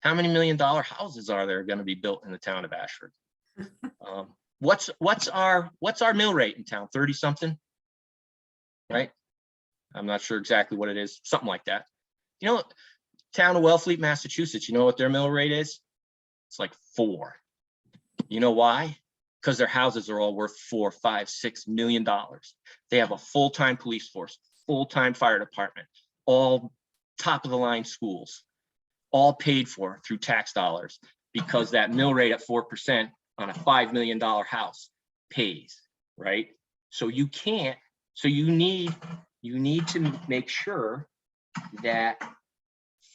How many $1 million houses are there going to be built in the town of Ashford? What's our mill rate in town? 30 something, right? I'm not sure exactly what it is, something like that. You know, town of Wellfleet, Massachusetts, you know what their mill rate is? It's like 4. You know why? Because their houses are all worth $4, $5, $6 million. They have a full-time police force, full-time fire department, all top of the line schools, all paid for through tax dollars, because that mill rate at 4% on a $5 million house pays, right? So you can't, so you need to make sure that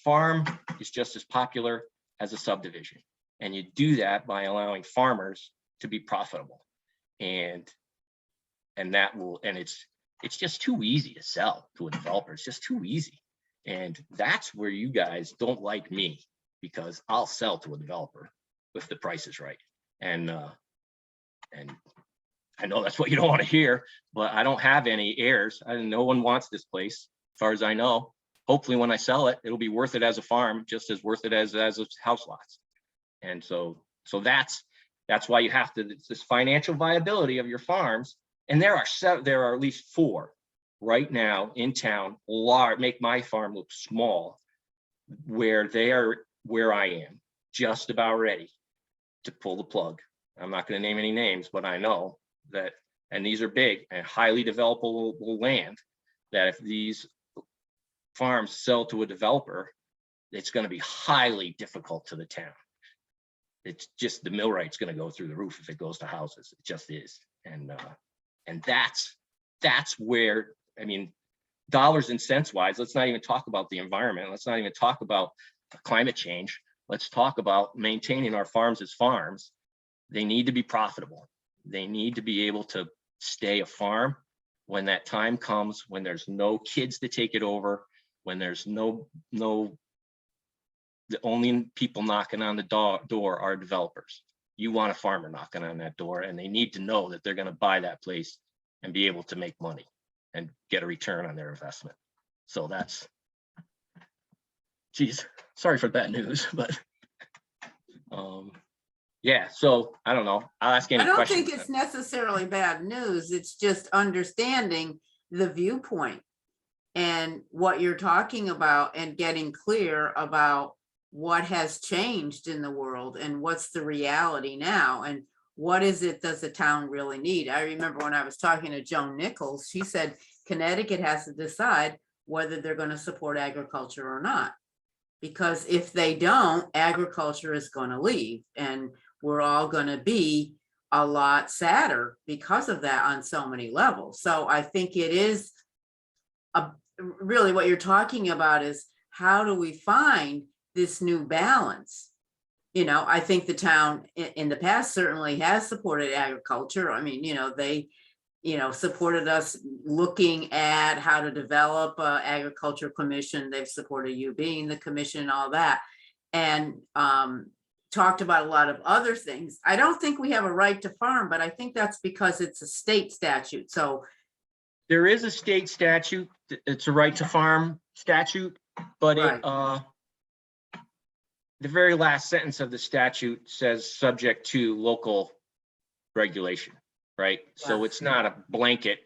farm is just as popular as a subdivision. And you do that by allowing farmers to be profitable. And that will, and it's just too easy to sell to a developer. It's just too easy. And that's where you guys don't like me, because I'll sell to a developer if the price is right. And I know that's what you don't want to hear, but I don't have any heirs. No one wants this place, as far as I know. Hopefully when I sell it, it'll be worth it as a farm, just as worth it as house lots. And so that's why you have to, this financial viability of your farms. And there are at least 4 right now in town, make my farm look small, where they are where I am, just about ready to pull the plug. I'm not going to name any names, but I know that, and these are big and highly developable land, that if these farms sell to a developer, it's going to be highly difficult to the town. It's just, the mill rate's going to go through the roof if it goes to houses. It just is. And that's where, I mean, dollars and cents wise, let's not even talk about the environment. Let's not even talk about climate change. Let's talk about maintaining our farms as farms. They need to be profitable. They need to be able to stay a farm when that time comes, when there's no kids to take it over, when there's the only people knocking on the door are developers. You want a farmer knocking on that door, and they need to know that they're going to buy that place and be able to make money and get a return on their investment. So that's, geez, sorry for bad news, but yeah, so I don't know. I'll ask any I don't questions. think it's necessarily bad news. It's just understanding the viewpoint and what you're talking about, and getting clear about what has changed in the world and what's the reality now, and what is it does the town really need. I remember when I was talking to Joan Nichols, she said Connecticut has to decide whether they're going to support agriculture or not, because if they don't, agriculture is going to leave, and we're all going to be a lot sadder because of that on so many levels. So I think it is really what you're talking about is, how do we find this new balance? You know, I think the town in the past certainly has supported agriculture. I mean, they, supported us looking at how to develop agriculture commission. They've supported you being the commission and all that, and talked about a lot of other things. I don't think we have a right to farm, but I think that's because it's a state statute. So there is a state statute. It's a right to farm statute, but right. The very last sentence of the statute says subject to local regulation, right? So it's not a blanket.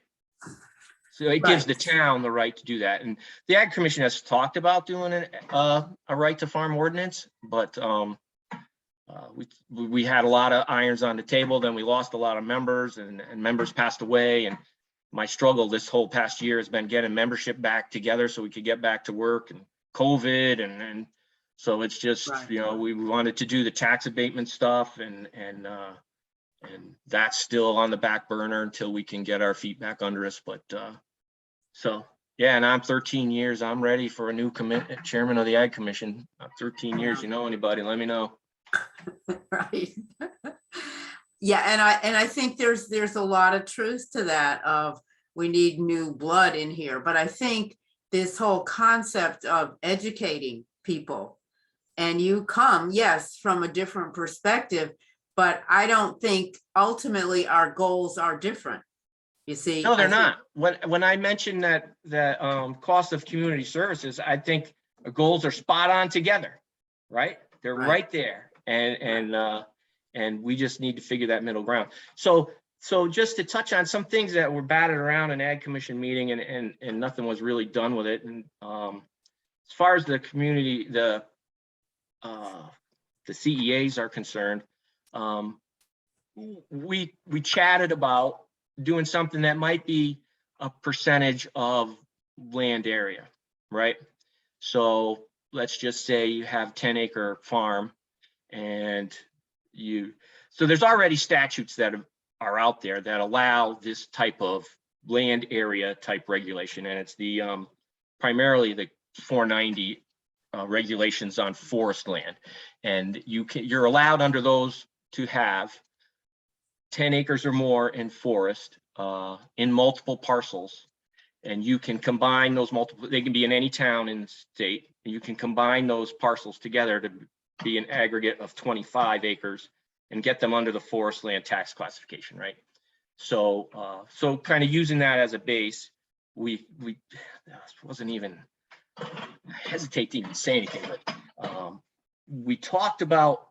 So it gives the town the right to do that. And the Ag Commission has talked about doing a right to farm ordinance, but we had a lot of irons on the table. Then we lost a lot of members, and members passed away. And my struggle this whole past year has been getting membership back together so we could get back to work, and COVID, and so it's just, we wanted to do the tax abatement stuff, and that's still on the back burner until we can get our feet back under us. But so yeah, and I'm 13 years. I'm ready for a new chairman of the Ag Commission. 13 years. You know anybody? Let me know. Right. Yeah, and I think there's a lot of truth to that. Of we need new blood in here, but I think this whole concept of educating people, and you come, yes, from a different perspective, but I don't think ultimately our goals are different. You see? No, they're not. When I mentioned that cost of community services, I think our goals are spot on together, right? They're right there, and we just need to figure that middle ground. So just to touch on some things that were batted around in Ag Commission meeting, and nothing was really done with it. And as far as the community, the CEAs are concerned, we chatted about doing something that might be a percentage of land area, right? So let's just say you have 10-acre farm and so there's already statutes that are out there that allow this type of land area type regulation, and it's the primarily the 490 regulations on forest land, and you're allowed under those to have 10 acres or more in forest in multiple parcels, and you can combine those multiple. They can be in any town in the state, and you can combine those parcels together to be an aggregate of 25 acres and get them under the forest land tax classification, right? So, so kind of using that as a base, we wasn't even, I hesitate to even say anything, but we talked about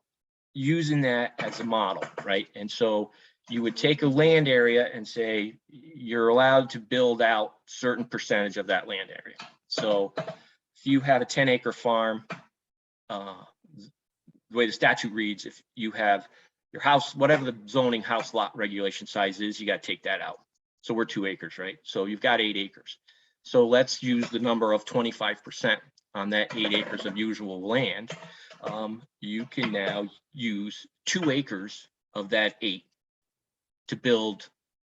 using that as a model, right? And so you would take a land area and say, you're allowed to build out certain percentage of that land area. So if you have a 10-acre farm, the way the statute reads, if you have your house, whatever the zoning house lot regulation size is, you got to take that out. So we're 2 acres, right? So you've got 8 acres. So let's use the number of 25% on that 8 acres of usual land. You can now use 2 acres of that 8 to build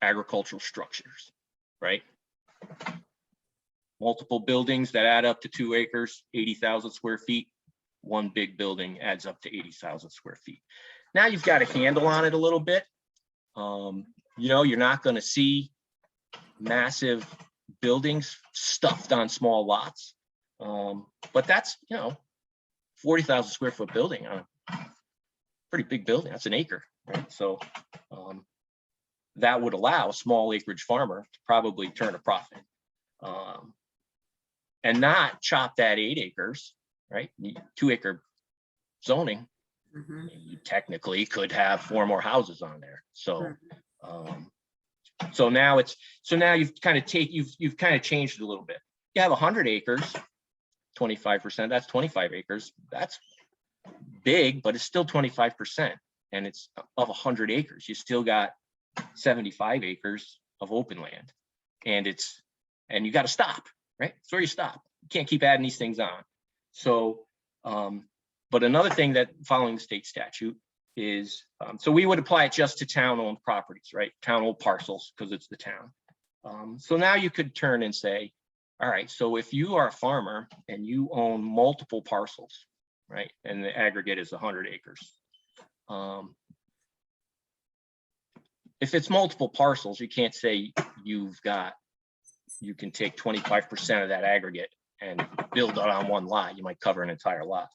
agricultural structures, right? Multiple buildings that add up to 2 acres, 80,000 square feet. One big building adds up to 80,000 square feet. Now you've got a handle on it a little bit. You know, you're not going to see massive buildings stuffed on small lots. But that's, you know, 40,000 square foot building on a pretty big building. That's an acre, right? So that would allow a small acreage farmer to probably turn a profit and not chop that 8 acres, right? 2 acre zoning. Mhm. You technically could have 4 more houses on there. So, so now you've kind of you've kind of changed it a little bit. You have 100 acres, 25%, that's 25 acres. That's big, but it's still 25%. And it's of 100 acres. You still got 75 acres of open land. And you got to stop, right? That's where you stop. You can't keep adding these things on. So, but another thing that following the state statute is, so we would apply it just to town-owned properties, right? Town-owned parcels, because it's the town. So now you could turn and say, all right, so if you are a farmer and you own multiple parcels, right? And the aggregate is 100 acres. If it's multiple parcels, you can't say you can take 25% of that aggregate and build it on one lot. You might cover an entire lot.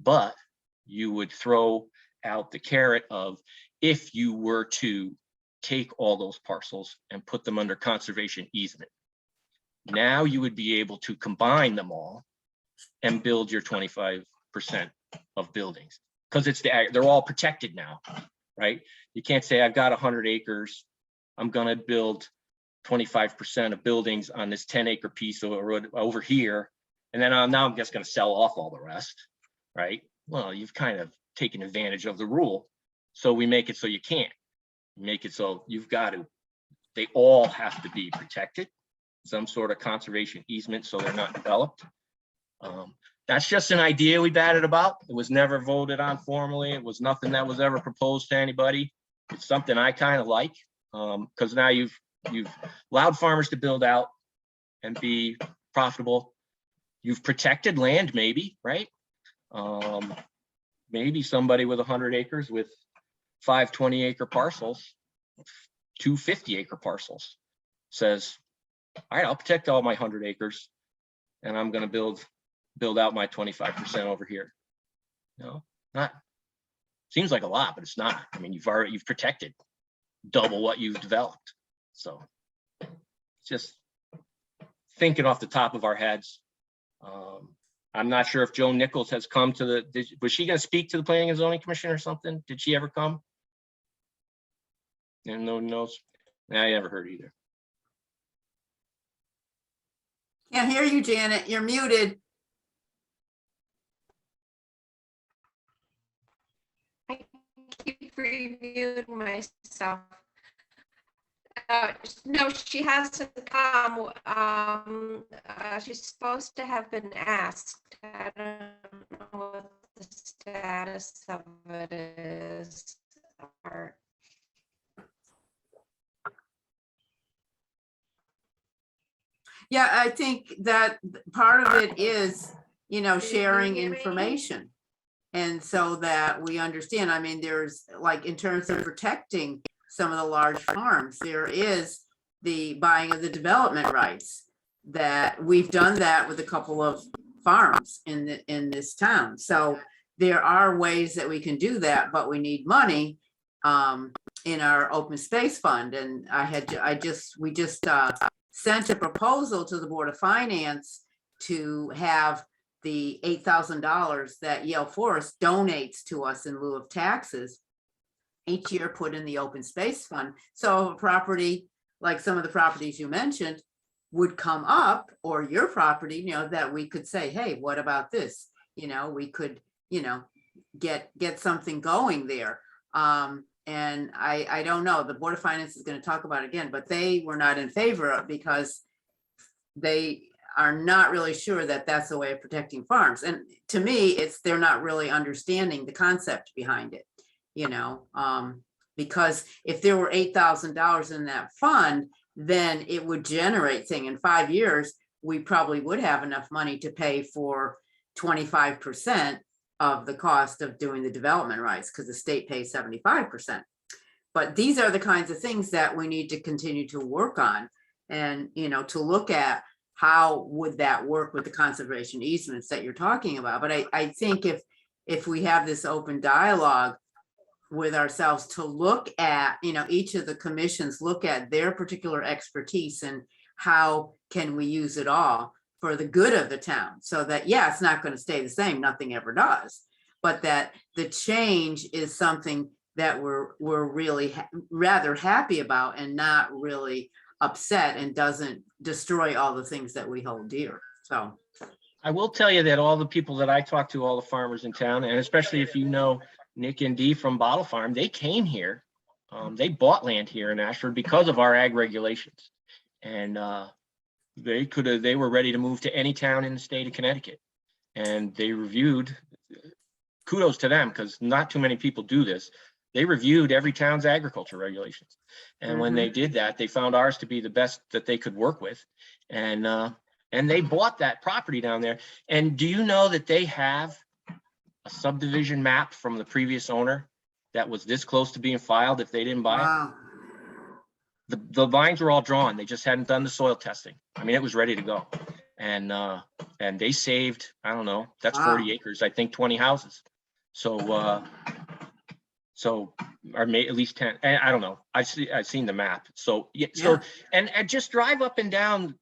But you would throw out the carrot of, if you were to take all those parcels and put them under conservation easement, now you would be able to combine them all and build your 25% of buildings, because they're all protected now, right? You can't say, I've got 100 acres, I'm gonna build 25% of buildings on this 10-acre piece over here, and then now I'm just gonna sell off all the rest, right? Well, you've kind of taken advantage of the rule. So we make it so you can't. Make it so they all have to be protected, some sort of conservation easement, so they're not developed. That's just an idea we batted about. It was never voted on formally. It was nothing that was ever proposed to anybody. It's something I kind of like, because now you've allowed farmers to build out and be profitable. You've protected land, maybe, right? Maybe somebody with 100 acres with 5 20-acre parcels, 2 50-acre parcels says, all right, I'll protect all my 100 acres and I'm going to build out my 25% over here. No, not, seems like a lot, but it's not. I mean, you've protected double what you've developed. So just thinking off the top of our heads. I'm not sure if Joan Nichols has come to was she going to speak to the Planning and Zoning Commission or something? Did she ever come? And no one knows. I never heard either. Can't hear you, Janet. You're muted. I keep reviewing myself. No, she hasn't come. She's supposed to have been asked. I don't know what the status of it is. Or- Yeah, I think that part of it is, you sharing hear me? information. And so that we understand, I mean, there's like, in terms of protecting some of the large farms, there is the buying of the development rights. That we've done that with a couple of farms in this town. So there are ways that we can do that, but we need money in our open space fund. And we just sent a proposal to the Board of Finance to have the $8,000 that Yale Forest donates to us in lieu of taxes each year put in the open space fund. So a property, like some of the properties you mentioned, would come up, or your property, that we could say, hey, what about this? We could, get something going there. And I don't know, the Board of Finance is going to talk about it again, but they were not in favor of, because they are not really sure that that's the way of protecting farms. And to me, they're not really understanding the concept behind it, because if there were $8,000 in that fund, then it would generate thing in 5 years, we probably would have enough money to pay for 25% of the cost of doing the development rights, because the state pays 75%. But these are the kinds of things that we need to continue to work on, and, to look at how would that work with the conservation easements that you're talking about. But I think if we have this open dialogue with ourselves to look at, each of the commissions, look at their particular expertise and how can we use it all for the good of the town, so that, yeah, it's not going to stay the same, nothing ever does, but that the change is something that we're really rather happy about, and not really upset, and doesn't destroy all the things that we hold dear. So I will tell you that all the people that I talk to, all the farmers in town, and especially if you know Nick and Dee from Bottle Farm, they came here. They bought land here in Ashford because of our ag regulations. And they were ready to move to any town in the state of Connecticut. And they reviewed, kudos to them, because not too many people do this. They reviewed every town's agriculture regulations. And when they did that, they found ours to be the best that they could work with. And they bought that property down there. And do you know that they have a subdivision map from the previous owner that was this close to being filed if they didn't buy it? wow. The lines were all drawn. They just hadn't done the soil testing. I meit was ready to go. And they saved, I don't know, that's 40 acres, I think 20 houses. So or may at least 10, I don't know. I've seen the map. So yeah, so and just drive up and down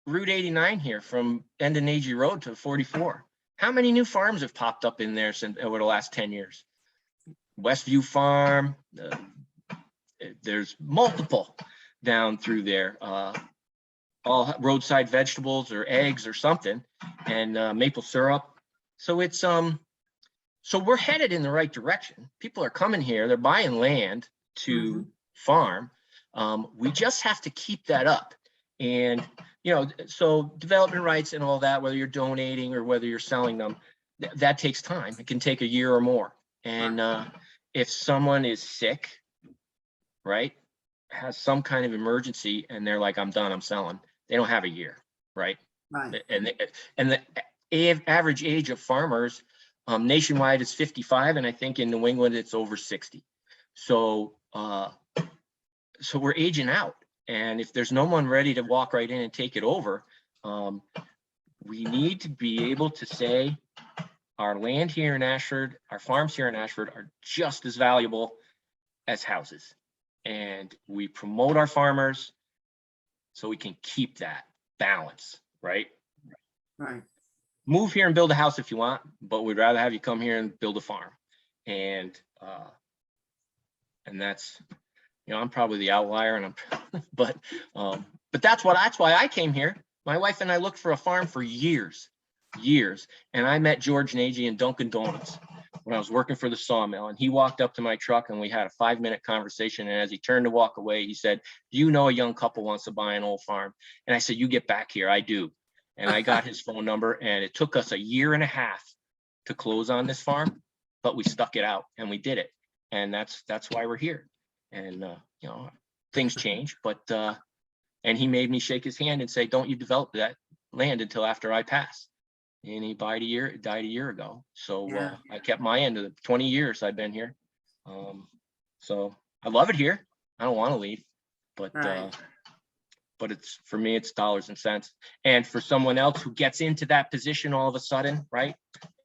Route 89 here from Endonagy Road to 44. How many new farms have popped up in there since over the last 10 years? Westview Farm, there's multiple down through there, all roadside vegetables or eggs or something, and maple syrup. So it's so we're headed in the right direction. People are coming here, they're buying land to farm. We just have to keep that up. And so development rights and all that, whether you're donating or whether you're selling them, that takes time. It can take a year or more. And if someone is sick, right, has some kind of emergency, and they're like, I'm done, I'm selling, they don't have a year, right? Right. And the average age of farmers nationwide is 55, and I think in New England it's over 60. So so we're aging out, and if there's no one ready to walk right in and take it over, we need to be able to say our land here in Ashford, our farms here in Ashford are just as valuable as houses. And we promote our farmers so we can keep that balance, right? Right. Move here and build a house if you want, but we'd rather have you come here and build a farm. And that's, I'm probably the outlier, and but that's why I came here. My wife and I looked for a farm for years, and I met George Nagy and Dunkin' Donuts when I was working for the sawmill, and he walked up to my truck and we had a 5-minute conversation. And as he turned to walk away, he said, "Do you know a young couple wants to buy an old farm?" And I said, "You get back here." I do. And I got his phone number, and it took us a year and a half to close on this farm, but we stuck it out and we did it. And that's why we're here. And, you know, things change, but, and he made me shake his hand and say, "Don't you develop that land until after I pass." And he died a year ago. So Yeah. I kept my end of the 20 years I've been here. So I love it here. I don't want to leave, but Right. but it's, for me, it's dollars and cents. And for someone else who gets into that position all of a sudden, right?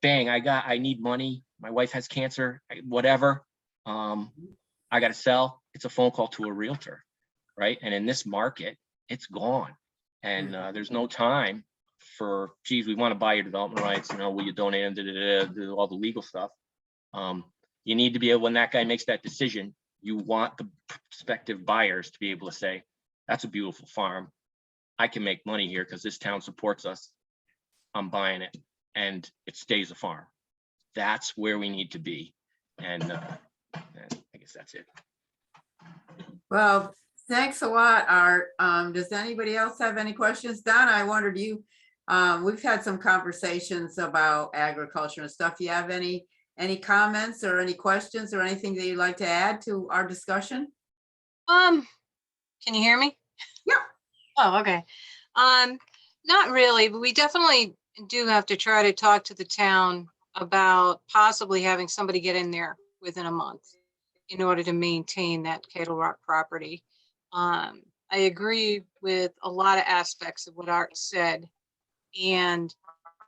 Bang, I need money. My wife has cancer, whatever. I got to sell. It's a phone call to a realtor, right? And in this market, it's gone. And there's no time for, geez, we want to buy your development rights, you know, will you donate them, do all the legal stuff. You need to be able, when that guy makes that decision, you want the prospective buyers to be able to say, "That's a beautiful farm. I can make money here because this town supports us. I'm buying it," and it stays a farm. That's where we need to be. And I guess that's it. Well, thanks a lot, Art. Does anybody else have any questions? Donna, I wondered we've had some conversations about agriculture and stuff. Do you have any comments or any questions or anything that you'd like to add to our discussion? Can you hear me? Yeah. Oh, okay. Not really, but we definitely do have to try to talk to the town about possibly having somebody get in there within a month in order to maintain that Kettle Rock property. I agree with a lot of aspects of what Art said, and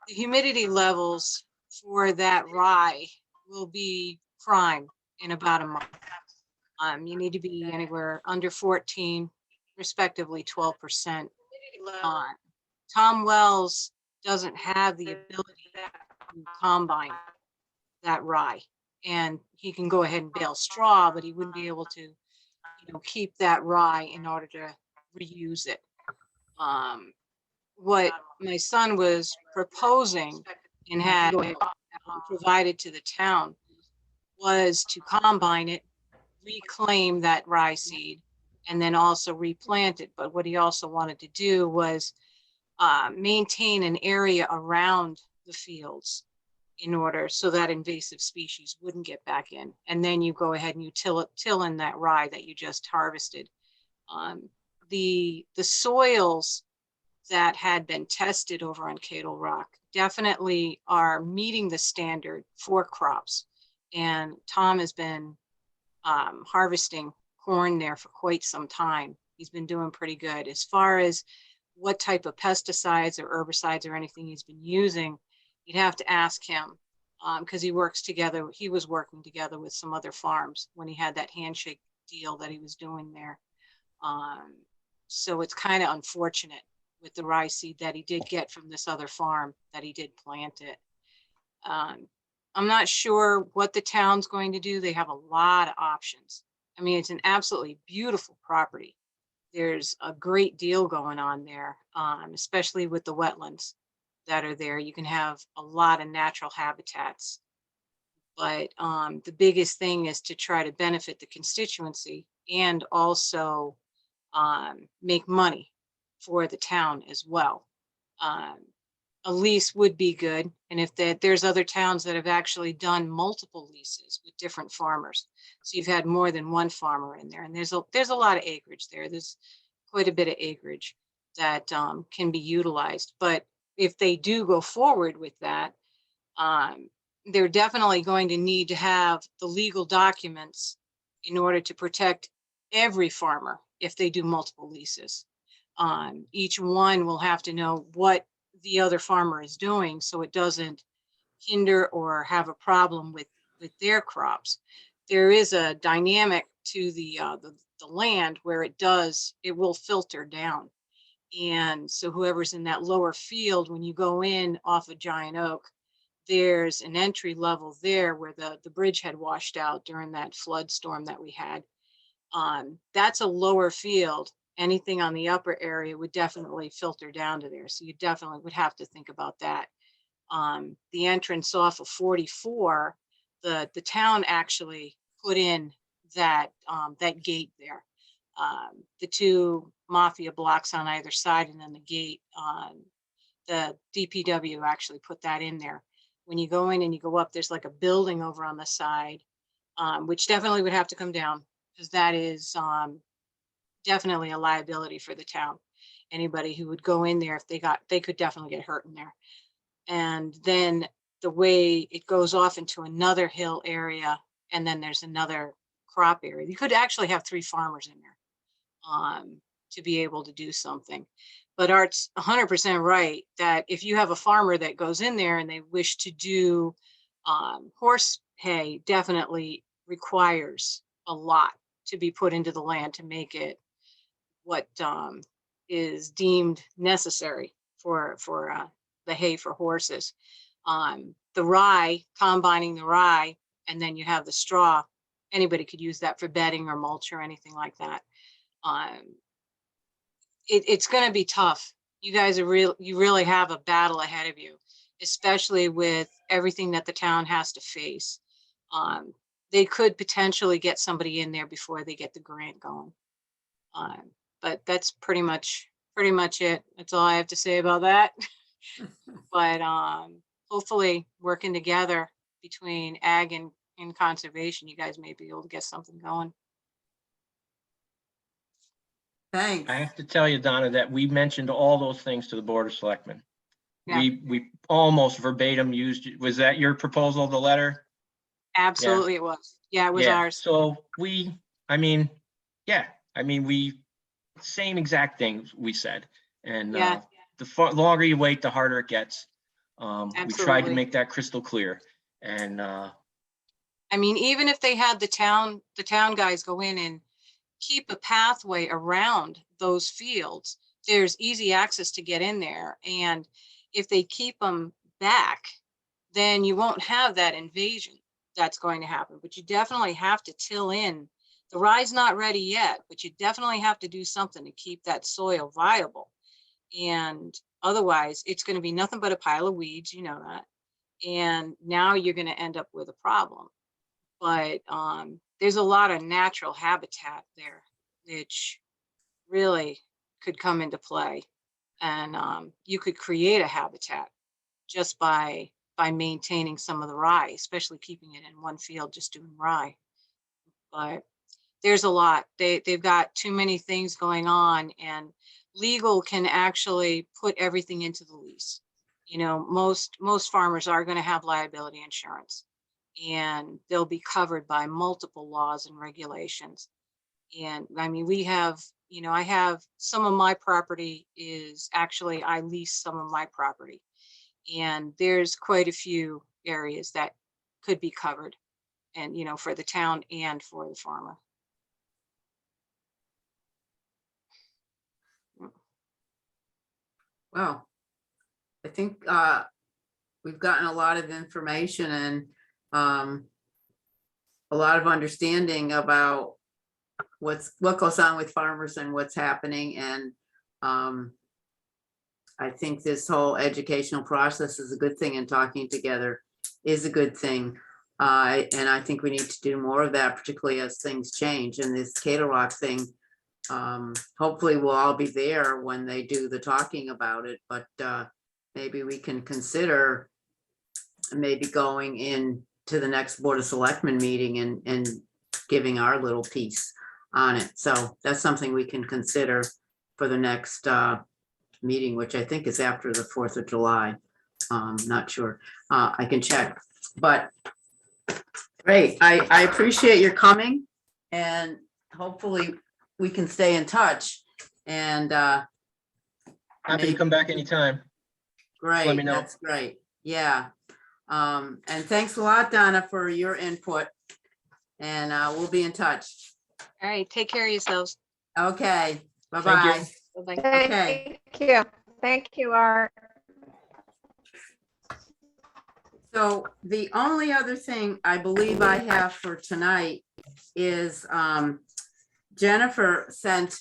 the humidity levels for that rye will be prime in about a month. You need to be anywhere under 14, respectively 12%. Tom Wells doesn't have the ability to combine that rye, and he can go ahead and bale straw, but he wouldn't be able to, keep that rye in order to reuse it. What my son was proposing and had provided to the town was to combine it, reclaim that rye seed, and then also replant it. But what he also wanted to do was maintain an area around the fields in order so that invasive species wouldn't get back in. And then you go ahead and you till in that rye that you just harvested. The soils that had been tested over on Kettle Rock definitely are meeting the standard for crops. And Tom has been harvesting corn there for quite some time. He's been doing pretty good. As far as what type of pesticides or herbicides or anything he's been using, you'd have to ask him, because he was working together with some other farms when he had that handshake deal that he was doing there. So it's kind of unfortunate with the rye seed that he did get from this other farm that he did plant it. I'm not sure what the town's going to do. They have a lot of options. I mean, it's an absolutely beautiful property. There's a great deal going on there, especially with the wetlands that are there. You can have a lot of natural habitats. But the biggest thing is to try to benefit the constituency and also make money for the town as well. A lease would be good. And if there's other towns that have actually done multiple leases with different farmers. So you've had more than one farmer in there, and there's a lot of acreage there. There's quite a bit of acreage that can be utilized. But if they do go forward with that, they're definitely going to need to have the legal documents in order to protect every farmer if they do multiple leases. Each one will have to know what the other farmer is doing so it doesn't hinder or have a problem with their crops. There is a dynamic to the land where it will filter down. And so whoever's in that lower field, when you go in off of Giant Oak, there's an entry level there where the bridge had washed out during that flood storm that we had. That's a lower field. Anything on the upper area would definitely filter down to there. So you definitely would have to think about that. The entrance off of 44 the town actually put in that, that gate there. The two mafia blocks on either side and then the gate on the DPW actually put that in there. When you go in and you go up, there's like a building over on the side, which definitely would have to come down because that is definitely a liability for the town. Anybody who would go in there, if they could definitely get hurt in there. And then the way it goes off into another hill area, and then there's another crop area. You could actually have 3 farmers in there to be able to do something. But Art's 100% right that if you have a farmer that goes in there and they wish to do horse hay, definitely requires a lot to be put into the land to make it what is deemed necessary for the hay for horses. The rye, combining the rye, and then you have the straw. Anybody could use that for bedding or mulch or anything like that. It's going to be tough. You guys are you really have a battle ahead of you, especially with everything that the town has to face. They could potentially get somebody in there before they get the grant going. But that's pretty much it. That's all I have to say about that. But hopefully working together between ag and conservation, you guys may be able to get something going. Thanks. I have to tell you, Donna, that we mentioned all those things to the Board of Selectmen. Yeah. We almost verbatim used, was that your proposal, the letter? Absolutely, it was. Yeah, it was Yeah, ours. so we same exact things we said. And Yeah. the longer you wait, the harder it gets. We tried to Absolutely. make that crystal clear. And I mean, even if they had the town guys go in and keep a pathway around those fields, there's easy access to get in there. And if they keep them back, then you won't have that invasion that's going to happen. But you definitely have to till in. The rye's not ready yet, but you definitely have to do something to keep that soil viable. And otherwise, it's going to be nothing but a pile of weeds, you know that. And now you're going to end up with a problem. But there's a lot of natural habitat there, which really could come into play. And you could create a habitat just by maintaining some of the rye, especially keeping it in one field, just doing rye. But there's a lot. They've got too many things going on, and legal can actually put everything into the lease. You know, most farmers are going to have liability insurance, and they'll be covered by multiple laws and regulations. And I mean, we have, you know, I have some of my property is actually, I lease some of my property, and there's quite a few areas that could be covered, and, you know, for the town and for the farmer. Well, I think we've gotten a lot of information and a lot of understanding about what goes on with farmers and what's happening. And I think this whole educational process is a good thing, and talking together is a good thing. And I think we need to do more of that, particularly as things change. And this Cato Rock thing, hopefully we'll all be there when they do the talking about it, but maybe we can consider maybe going in to the next Board of Selectmen meeting and giving our little piece on it. So that's something we can consider for the next meeting, which I think is after the 4th of July. Not sure. I can check, but great. I appreciate your coming, and hopefully we can stay in touch. And happy to come back anytime. great, let me know. that's great. Yeah. And thanks a lot, Donna, for your input. And we'll be in touch. All right, take care of yourselves. Okay, bye-bye. Bye-bye. Okay. Thank you. Thank you, Art. So the only other thing I believe I have for tonight is Jennifer sent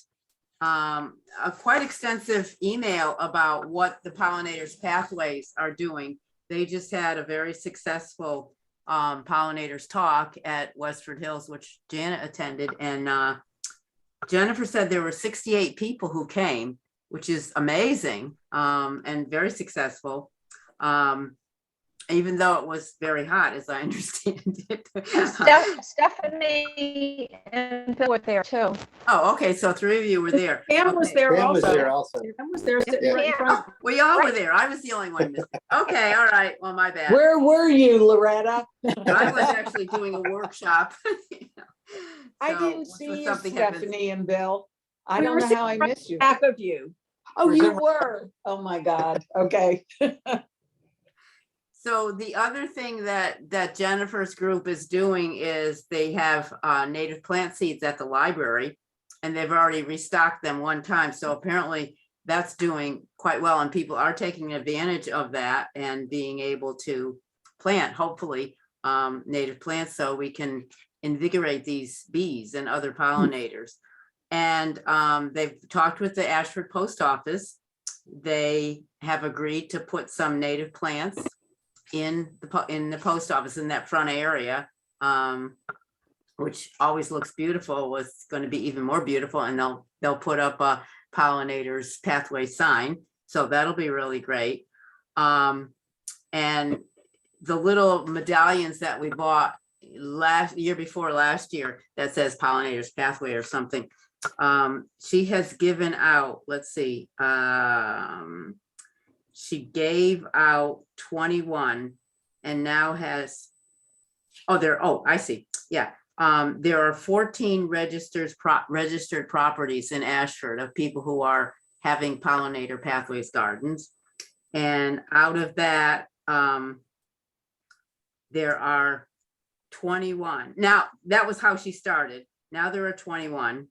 a quite extensive email about what the Pollinators Pathways are doing. They just had a very successful pollinators talk at Westford Hills, which Janet attended, and Jennifer said there were 68 people who came, which is amazing, and very successful. Even though it was very hot, as I understand it. Stephanie and Bill were there too. Oh, okay, so 3 of you were there. Pam was Okay. there Pam was there also. also. Pam was there sitting right in front. We all were there. I was the only one missing. Okay, all right, well, my bad. Where were you, Loretta? I was actually doing a workshop. I So, didn't which see was you, something I've been- Stephanie and Bill. I We don't were know how I sitting missed you. Half of you. Oh, Was you it- were. Oh, my God. Okay. So the other thing that Jennifer's group is doing is they have native plant seeds at the library, and they've already restocked them one time. So apparently that's doing quite well, and people are taking advantage of that and being able to plant, hopefully, native plants so we can invigorate these bees and other pollinators. And they've talked with the Ashford Post Office. They have agreed to put some native plants in the post office in that front area, which always looks beautiful, was going to be even more beautiful, and they'll put up a pollinators pathway sign, so that'll be really great. And the little medallions that we bought year before last year that says pollinators pathway or something, she has given out, let's see, she gave out 21 and now has, I see. Yeah. There are 14 registered properties in Ashford of people who are having pollinator pathways gardens. And out of that, there are 21. Now, that was how she started. Now there are 21.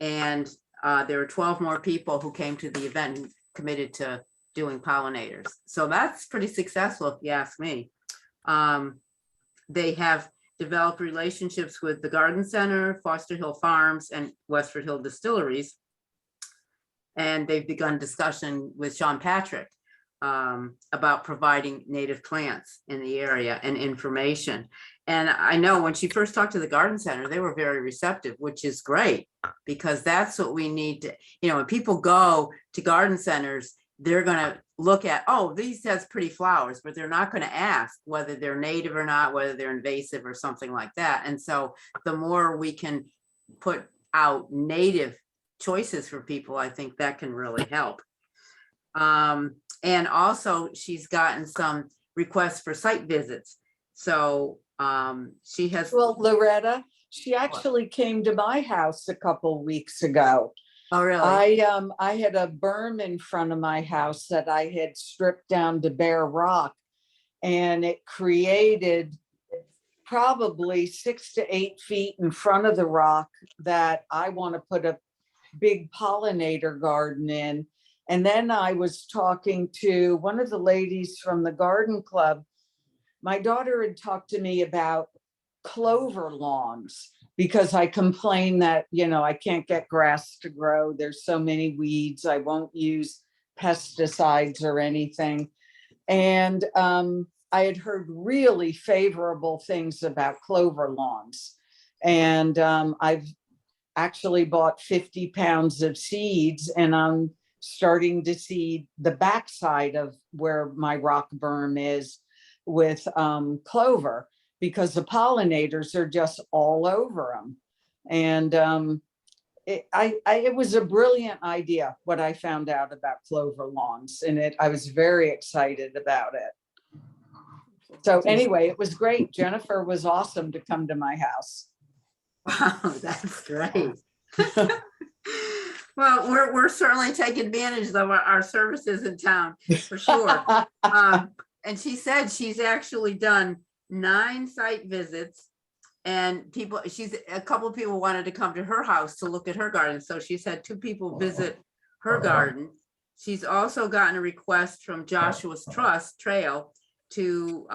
And there are 12 more people who came to the event and committed to doing pollinators. So that's pretty successful, if you ask me. They have developed relationships with the Garden Center, Foster Hill Farms, and Westford Hill Distilleries. And they've begun discussion with Sean Patrick about providing native plants in the area and information. And I know when she first talked to the Garden Center, they were very receptive, which is great, because that's what we need to, when people go to garden centers, they're going to look at, oh, these has pretty flowers, but they're not going to ask whether they're native or not, whether they're invasive or something like that. And so the more we can put out native choices for people, I think that can really help. And also she's gotten some requests for site visits. So she has. Well, Loretta, she actually came to my house a couple weeks ago. Oh, really? I had a berm in front of my house that I had stripped down to bare rock, and it created probably 6 to 8 feet in front of the rock that I want to put a big pollinator garden in. And then I was talking to one of the ladies from the garden club. My daughter had talked to me about clover lawns, because I complain that, I can't get grass to grow. There's so many weeds. I won't use pesticides or anything. And I had heard really favorable things about clover lawns. And I've actually bought 50 pounds of seeds, and I'm starting to seed the backside of where my rock berm is with clover, because the pollinators are just all over them. And it was a brilliant idea what I found out about clover lawns, and I was very excited about it. So anyway, it was great. Jennifer was awesome to come to my house. Wow, that's great. Well, we're certainly taking advantage of our services in town, for sure. And she said she's actually done 9 site visits, and a couple of people wanted to come to her house to look at her garden. So she's had 2 people visit her garden. She's also gotten a request from Joshua's Trail to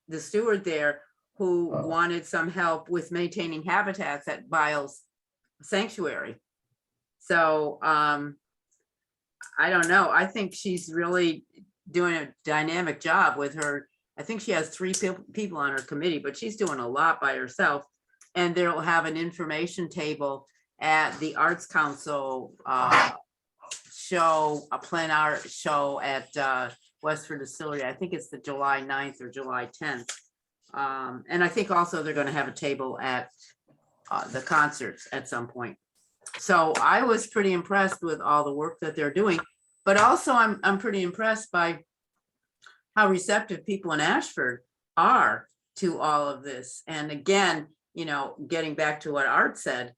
the steward there, who wanted some help with maintaining habitats at Biles Sanctuary. So I don't know. I think she's really doing a dynamic job with her I think she has three people on her committee, but she's doing a lot by herself. And they'll have an information table at the Arts Council show, a plein art show at Westford Distillery. I think it's the July 9th or July 10th. And I think also they're going to have a table at the concerts at some point. So I was pretty impressed with all the work that they're doing, but also I'm pretty impressed by how receptive people in Ashford are to all of this. And again, you know, getting back to what Art said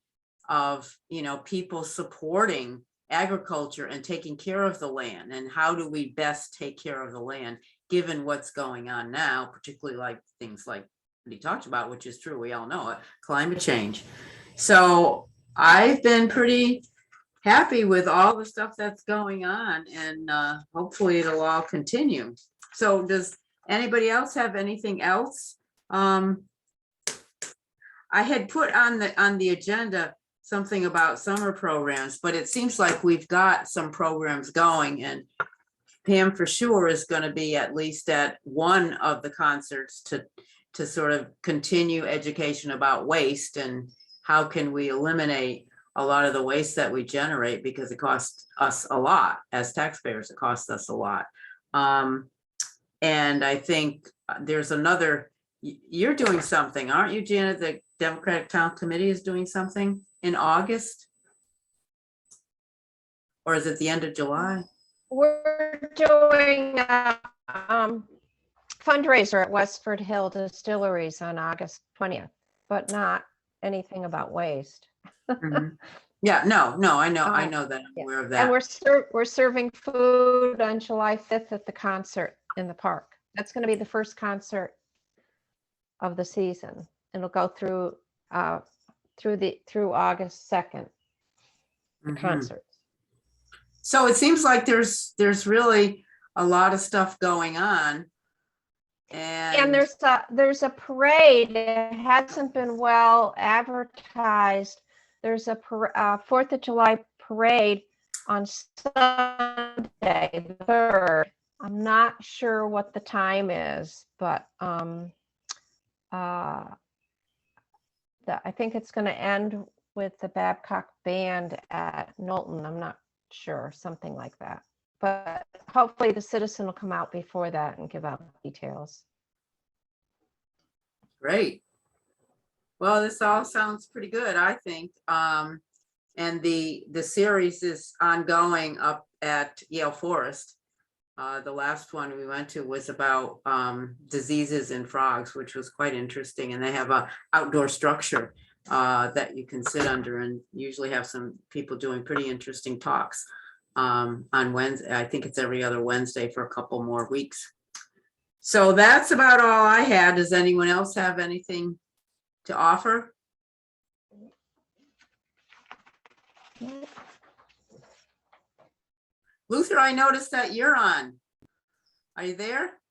of, you know, people supporting agriculture and taking care of the land, and how do we best take care of the land given what's going on now, particularly like things like what he talked about, which is true, we all know it, climate change. So I've been pretty happy with all the stuff that's going on, and hopefully it'll all continue. So does anybody else have anything else? I had put on the agenda something about summer programs, but it seems like we've got some programs going, and Pam for sure is going to be at least at one of the concerts to sort of continue education about waste and how can we eliminate a lot of the waste that we generate, because it costs us a lot as taxpayers. It costs us a lot. And I think there's another, you're doing something, aren't you, Janet? The Democratic Town Committee is doing something in August? Or is it the end of July? We're doing a fundraiser at Westford Hill Distilleries on August 20th, but not anything about waste. Mhm. Yeah, no, I know that, I'm aware of that. And we're serving food on July 5th at the concert in the park. That's going to be the first concert of the season. It'll go through August 2nd, the Mhm. concert. So it seems like there's really a lot of stuff going on. And there's a parade. It hasn't been well advertised. There's a 4th of July parade on Sunday, the 3rd. I'm not sure what the time is, but I think it's going to end with the Babcock Band at Knowlton. I'm not sure, something like that. But hopefully the citizen will come out before that and give out details. Great. Well, this all sounds pretty good, I think. And the series is ongoing up at Yale Forest. The last one we went to was about diseases in frogs, which was quite interesting. And they have a outdoor structure that you can sit under, and usually have some people doing pretty interesting talks on Wednesday. I think it's every other Wednesday for a couple more weeks. So that's about all I had. Does anyone else have anything to offer? Luther, I noticed that you're on. Are you there?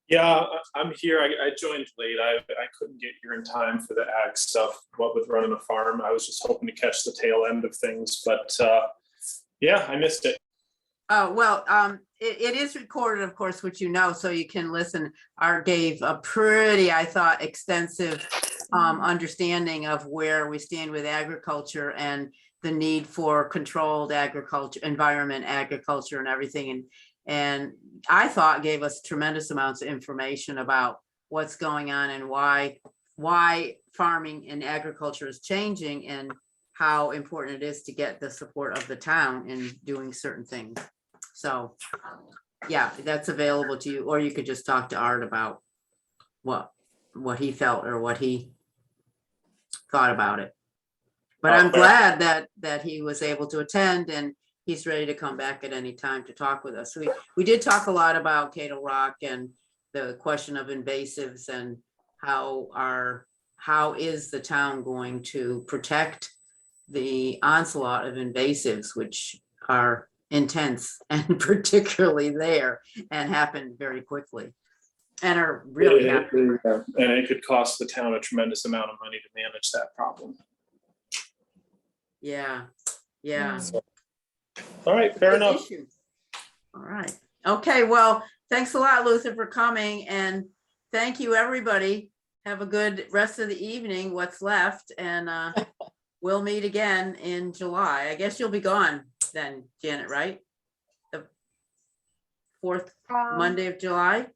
Yeah, I'm here. I joined late. I couldn't get here in time for the ag stuff, what with running a farm. I was just hoping to catch the tail end of things, but yeah, I missed it. Oh, well, it is recorded, of course, which you know, so you can listen. Art gave a pretty, I thought, extensive understanding of where we stand with agriculture and the need for controlled agriculture, environment, agriculture and everything. And I thought gave us tremendous amounts of information about what's going on and why farming and agriculture is changing, and how important it is to get the support of the town in doing certain things. So yeah, that's available to you, or you could just talk to Art about what he felt or what he thought about it. But I'm glad that he was able to attend, and he's ready to come back at any time to talk with us. We did talk a lot about Cadle Rock and the question of invasives, and how is the town going to protect the onslaught of invasives, which are intense and particularly there and happen very quickly and are really happening. And it could cost the town a tremendous amount of money to manage that problem. Yeah. All right, fair enough. Issue. All right. Okay, well, thanks a lot, Luther, for coming, and thank you, everybody. Have a good rest of the evening, what's left, and we'll meet again in July. I guess you'll be gone then, Janet, right? The fourth Monday of July?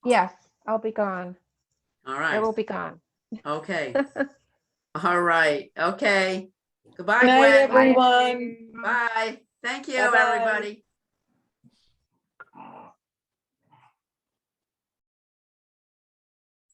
Yes, I'll be gone. All I right, will be gone. okay. All right, okay. Goodbye, Good night, Gwen. everyone. Bye. Thank you, Bye-bye. everybody.